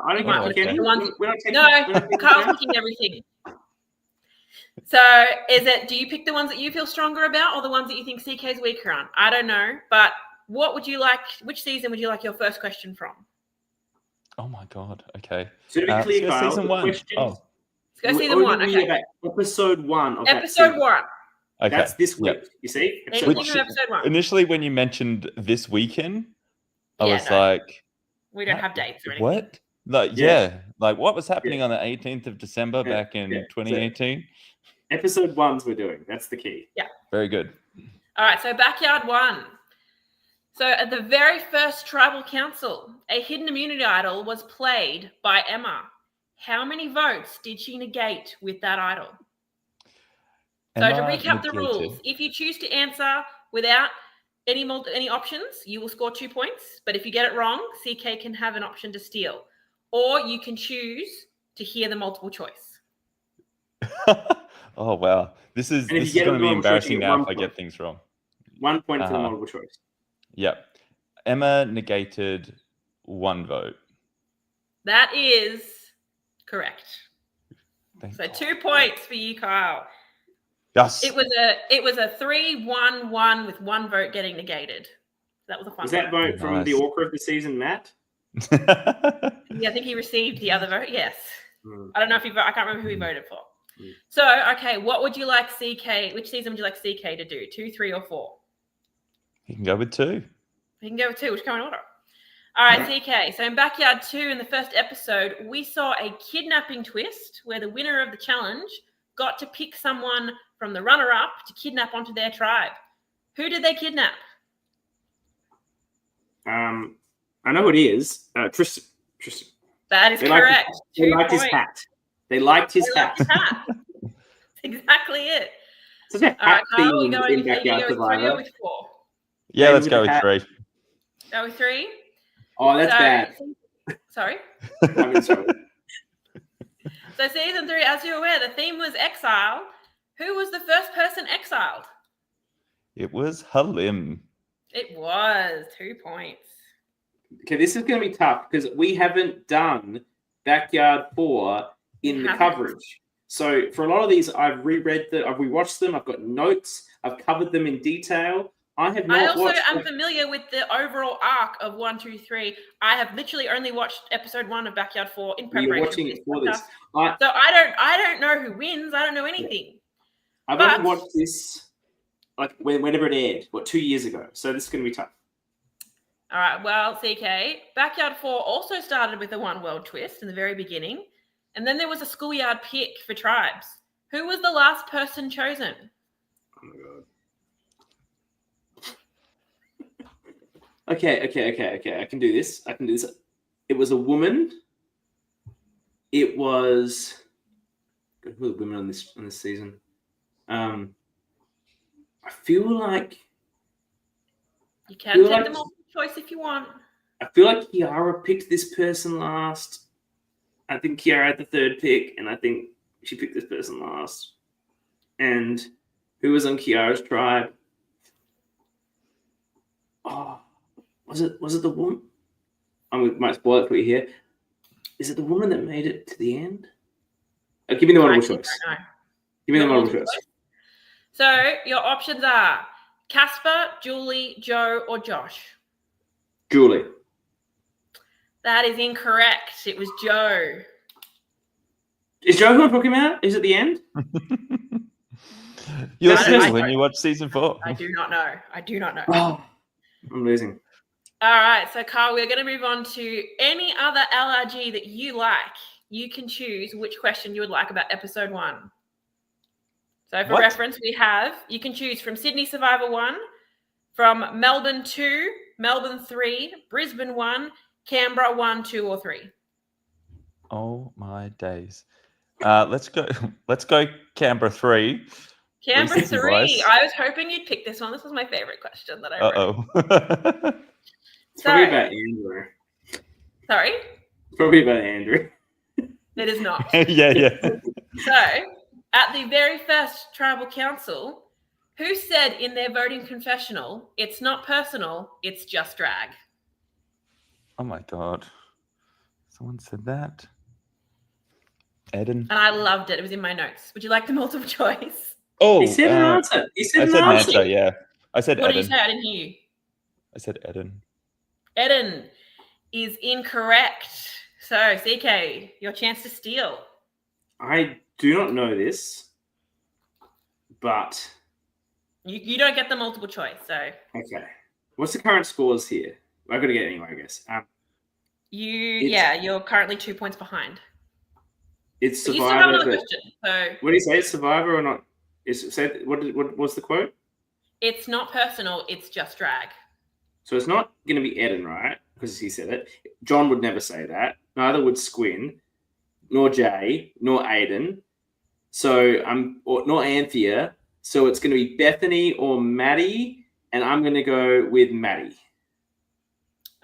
I don't know. Kyle's picking everything. So do you pick the ones that you feel stronger about or the ones that you think CK's weaker on? I don't know. But what would you like? Which season would you like your first question from? Oh my God. Okay. So to be clear, Kyle, season 1. Let's go season 1. Okay. Episode 1 of episode 1. Okay. That's this week. Yep. You see? Episode 1. Initially, when you mentioned this weekend, I was like, we don't have dates or anything. What? Like, like what was happening on the 18th of December back in 2018? Episode 1s we're doing. That's the key. Yeah. Very good. All right. So Backyard 1. So at the very first tribal council, a hidden immunity idol was played by Emma. How many votes did she negate with that idol? So to recap the rules, if you choose to answer without any options, you will score 2 points. But if you get it wrong, CK can have an option to steal. Or you can choose to hear the multiple choice. Oh, wow. This is going to be embarrassing now if I get things wrong. 1 point for the multiple choice. Yep. Emma negated 1 vote. That is correct. So 2 God. points for you, Kyle. Yes. It was a 3-1-1 with 1 vote getting negated. That was a fun. Was that vote from the ORCA of the season, Matt? Yeah, I think he received the other vote. Yes. I don't know if I can't remember who he voted for. So, okay, what would you like CK? Which season would you like CK to do? 2, 3, or 4? You can go with 2. You can go with 2. Which go in order? All right, CK. So in Backyard 2, in the first episode, we saw a kidnapping twist where the winner of the challenge got to pick someone from the runner-up to kidnap onto their tribe. Who did they kidnap? I know it is. Tristan. That is correct. They liked his hat. They liked his hat. That's exactly it. Such a hat All right, Kyle, theme in Backyard Survivor. 3 or with 4? Yeah, let's go with 3. Go with 3? Oh, that's bad. Sorry? I'm sorry. So season 3, as you're aware, the theme was exile. Who was the first person exiled? It was Halim. It was 2 points. Okay, this is going to be tough because we haven't done Backyard 4 in the coverage. So for a lot of these, I've reread them, I've rewatched them, I've got notes, I've covered them in detail. I have not I also watched am familiar with the overall arc of 1, 2, 3. I have literally only watched episode 1 of Backyard 4 in preparation. You're watching it for this. So I don't know who wins. I don't know anything. I've only watched this like whenever it aired, 2 years ago. So this is going to be tough. All right. Well, CK, Backyard 4 also started with a one world twist in the very beginning. And then there was a schoolyard pick for tribes. Who was the last person chosen? Oh my God. Okay. I can do this. It was a woman it was who are the women on this season? I feel like You can feel take like- the multiple choice if you want. I feel like Kiara picked this person last. I think Kiara had the third pick, and I think she picked this person last. And who was on Kiara's tribe? Oh, was it the woman? I might spoil it for you here. Is it the woman that made it to the end? Give me the multiple choice. No. Give me the Your multiple multiple choice. So your options are Casper, Julie, Joe, or Josh. Julie. That is incorrect. It was Joe. Is Joe who I'm talking about? Is it the end? You'll I see don't- when you watch season 4. I do not know. Oh, I'm losing. All right. So, Carl, we're going to move on to any other LRG that you like. You can choose which question you would like about episode 1. So, for What? reference, you can choose from Sydney Survivor 1, from Melbourne 2, Melbourne 3, Brisbane 1, Canberra 1, 2, or 3. Oh my days. Let's go Canberra 3. Canberra 3. Recency-wise. I was hoping you'd pick this one. This was my favorite question that I wrote. Uh-oh. It's probably So- about Andrew. Sorry? It's probably about Andrew. It is not. yeah. So, at the very first tribal council, who said in their voting confessional, it's not personal, it's just drag? Oh my god. Someone said that. Eden. And I loved it. It was in my notes. Would you like the multiple choice? Oh, He said an answer. He I said said an an answer. answer, yeah. I said What did you Eden. say? I didn't hear you. I said Eden. Eden is incorrect. So, CK, your chance to steal. I do not know this, but You don't get the multiple choice, so okay. What's the current scores here? I've got to get it anyway, I guess. you're currently 2 points behind. It's But you still have Survivor. another But question. So, what do you say? It's Survivor or not? What was the quote? it's not personal, it's just drag. So it's not going to be Eden, right? Because he said it. John would never say that. Neither would Squin, nor Jay, nor Aiden. So nor Anthea. So it's going to be Bethany or Maddie, and I'm going to go with Maddie.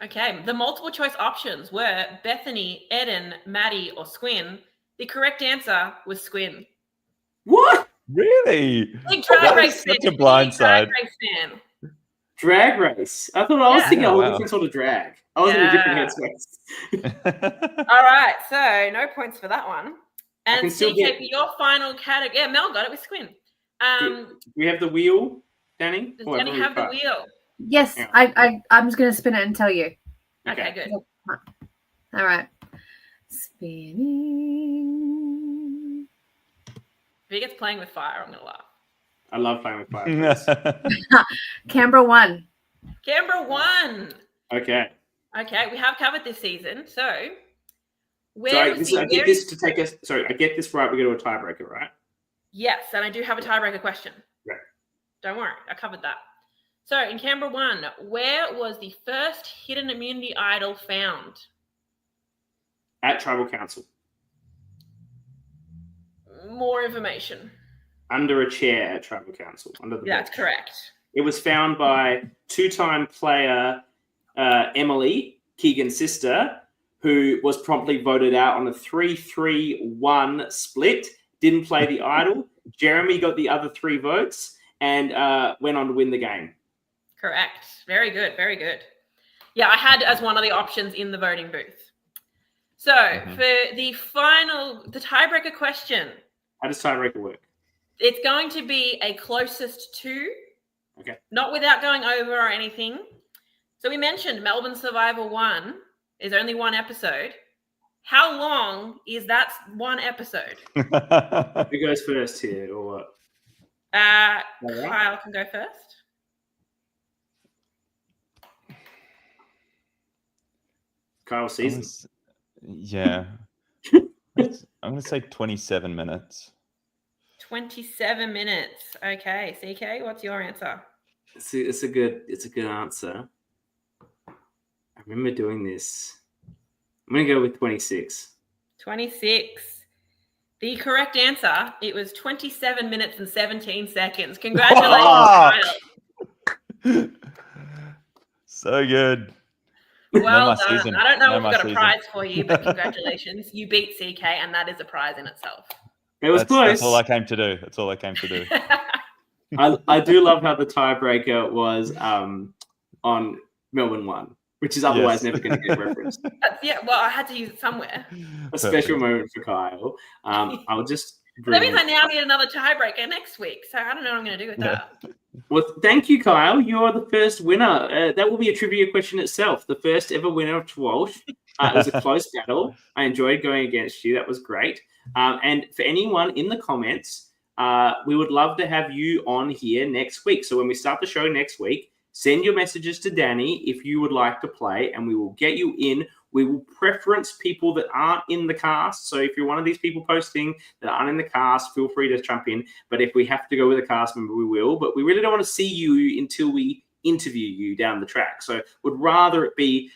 Okay, the multiple choice options were Bethany, Eden, Maddie, or Squin. The correct answer was Squin. What? Really? Big drag That race is fan. such a blind Big drag side. race fan. Drag race. I thought I was Yeah. thinking a whole Wow. different sort of drag. I was in a different headspace. All right, so no points for that one. And can still CK, get- for your final category. Yeah, Mel got it with Squin. Do we have the wheel, Danny? Does Or Danny we have the cut? wheel? Yes, Yeah. I'm just going to spin it and tell you. Okay, good. All right. Spinning. If he gets playing with fire, I'm going to laugh. I love playing with fire. Canberra 1. Canberra 1. Okay. Okay, we have covered this season. So, where Sorry, was this, the I get very- this to take us. Sorry, I get this right. We go to a tiebreaker, right? Yes, and I do have a tiebreaker question. Right. Don't worry, I covered that. So, in Canberra 1, where was the first hidden immunity idol found? At Tribal Council, More information. under a chair at Tribal Council, under the That's bench. correct. It was found by two-time player Emily, Keegan's sister, who was promptly voted out on a 3-3-1 split. Didn't play the idol. Jeremy got the other 3 votes and went on to win the game. Correct. Very good. Very good. Yeah, I had as one of the options in the voting booth. So for the tiebreaker question, How does tiebreaker work? it's going to be a closest to. Okay. Not without going over or anything. So we mentioned Melbourne Survivor 1 is only 1 episode. How long is that 1 episode? Who goes first here, or what? Kyle can go first. Kyle season. Yeah. I'm going to say 27 minutes. 27 minutes. Okay, CK, what's your answer? It's a good answer. I remember doing this. I'm gonna go with 26. 26. The correct answer, it was 27 minutes and 17 seconds. Congratulations, Kyle. So good. Well my done. season. I don't know No if we've my got a season. prize for you, but congratulations. You beat CK, and that is a prize in itself. It was close. That's all I came to do. That's all I came to do. I do love how the tiebreaker was on Melbourne 1, which is otherwise never going to get referenced. Yeah, well, I had to use it somewhere. A special moment for Kyle. I'll just That means I now need another tiebreaker next week, so I don't know what I'm going to do with that. Well, thank you, Kyle. You're the first winner. That will be a trivia question itself. The first ever winner of TWIOLSH. It was a close battle. I enjoyed going against you. That was great. And for anyone in the comments, we would love to have you on here next week. So when we start the show next week, send your messages to Dani if you would like to play, and we will get you in. We will preference people that aren't in the cast. So if you're one of these people posting that aren't in the cast, feel free to jump in. But if we have to go with a cast member, we will. But we really don't want to see you until we interview you down the track. So would rather it be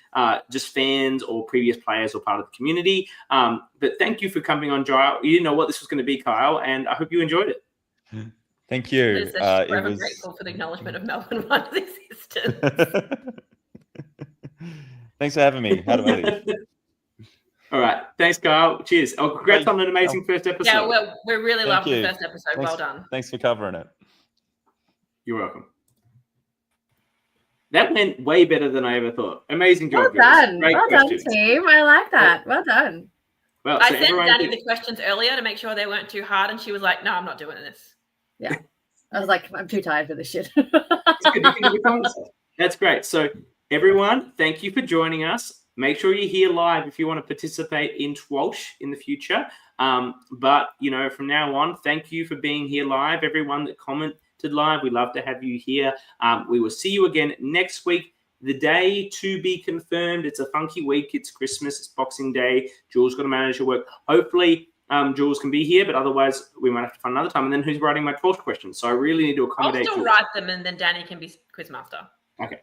just fans or previous players or part of the community. But thank you for coming on, Giles. You didn't know what this was going to be, Kyle, and I hope you enjoyed it. Thank you. Forever grateful for the acknowledgement of Melbourne One's existence. Thanks for having me. How do I leave? All right. Thanks, Kyle. Cheers. Oh, congrats on an amazing first episode. Yeah, well, we really loved you. the first episode. Well done. Thanks for covering it. You're welcome. That went way better than I ever thought. Amazing job. Well done. Great Well questions. done, team. I like that. Well done. Well, I sent Dani the questions earlier to make sure they weren't too hard, and she was like, no, I'm not doing this. Yeah. I was like, I'm too tired for this shit. That's great. So, everyone, thank you for joining us. Make sure you're here live if you want to participate in TWIOLSH in the future. But, from now on, thank you for being here live. Everyone that commented live, we love to have you here. We will see you again next week. The day to be confirmed. It's a funky week. It's Christmas. It's Boxing Day. Jules got to manage her work. Hopefully, Jules can be here, but otherwise we might have to find another time. And then who's writing my 12th questions? So I really need to accommodate. I'll still write them, and then Dani can be quizmaster. Okay.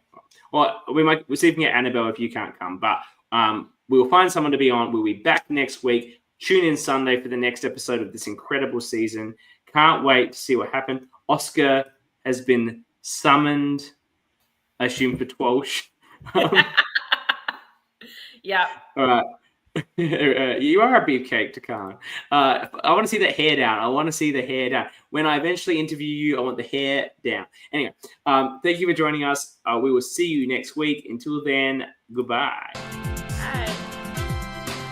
Well, we'll see if we can get Annabelle if you can't come. But we will find someone to be on. We'll be back next week. Tune in Sunday for the next episode of this incredible season. Can't wait to see what happened. Oscar has been summoned, I assume, for TWIOLSH. Yeah. All right. You are a beefcake to come. I want to see the hair down. When I eventually interview you, I want the hair down. Anyway, thank you for joining us. We will see you next week. Until then, goodbye.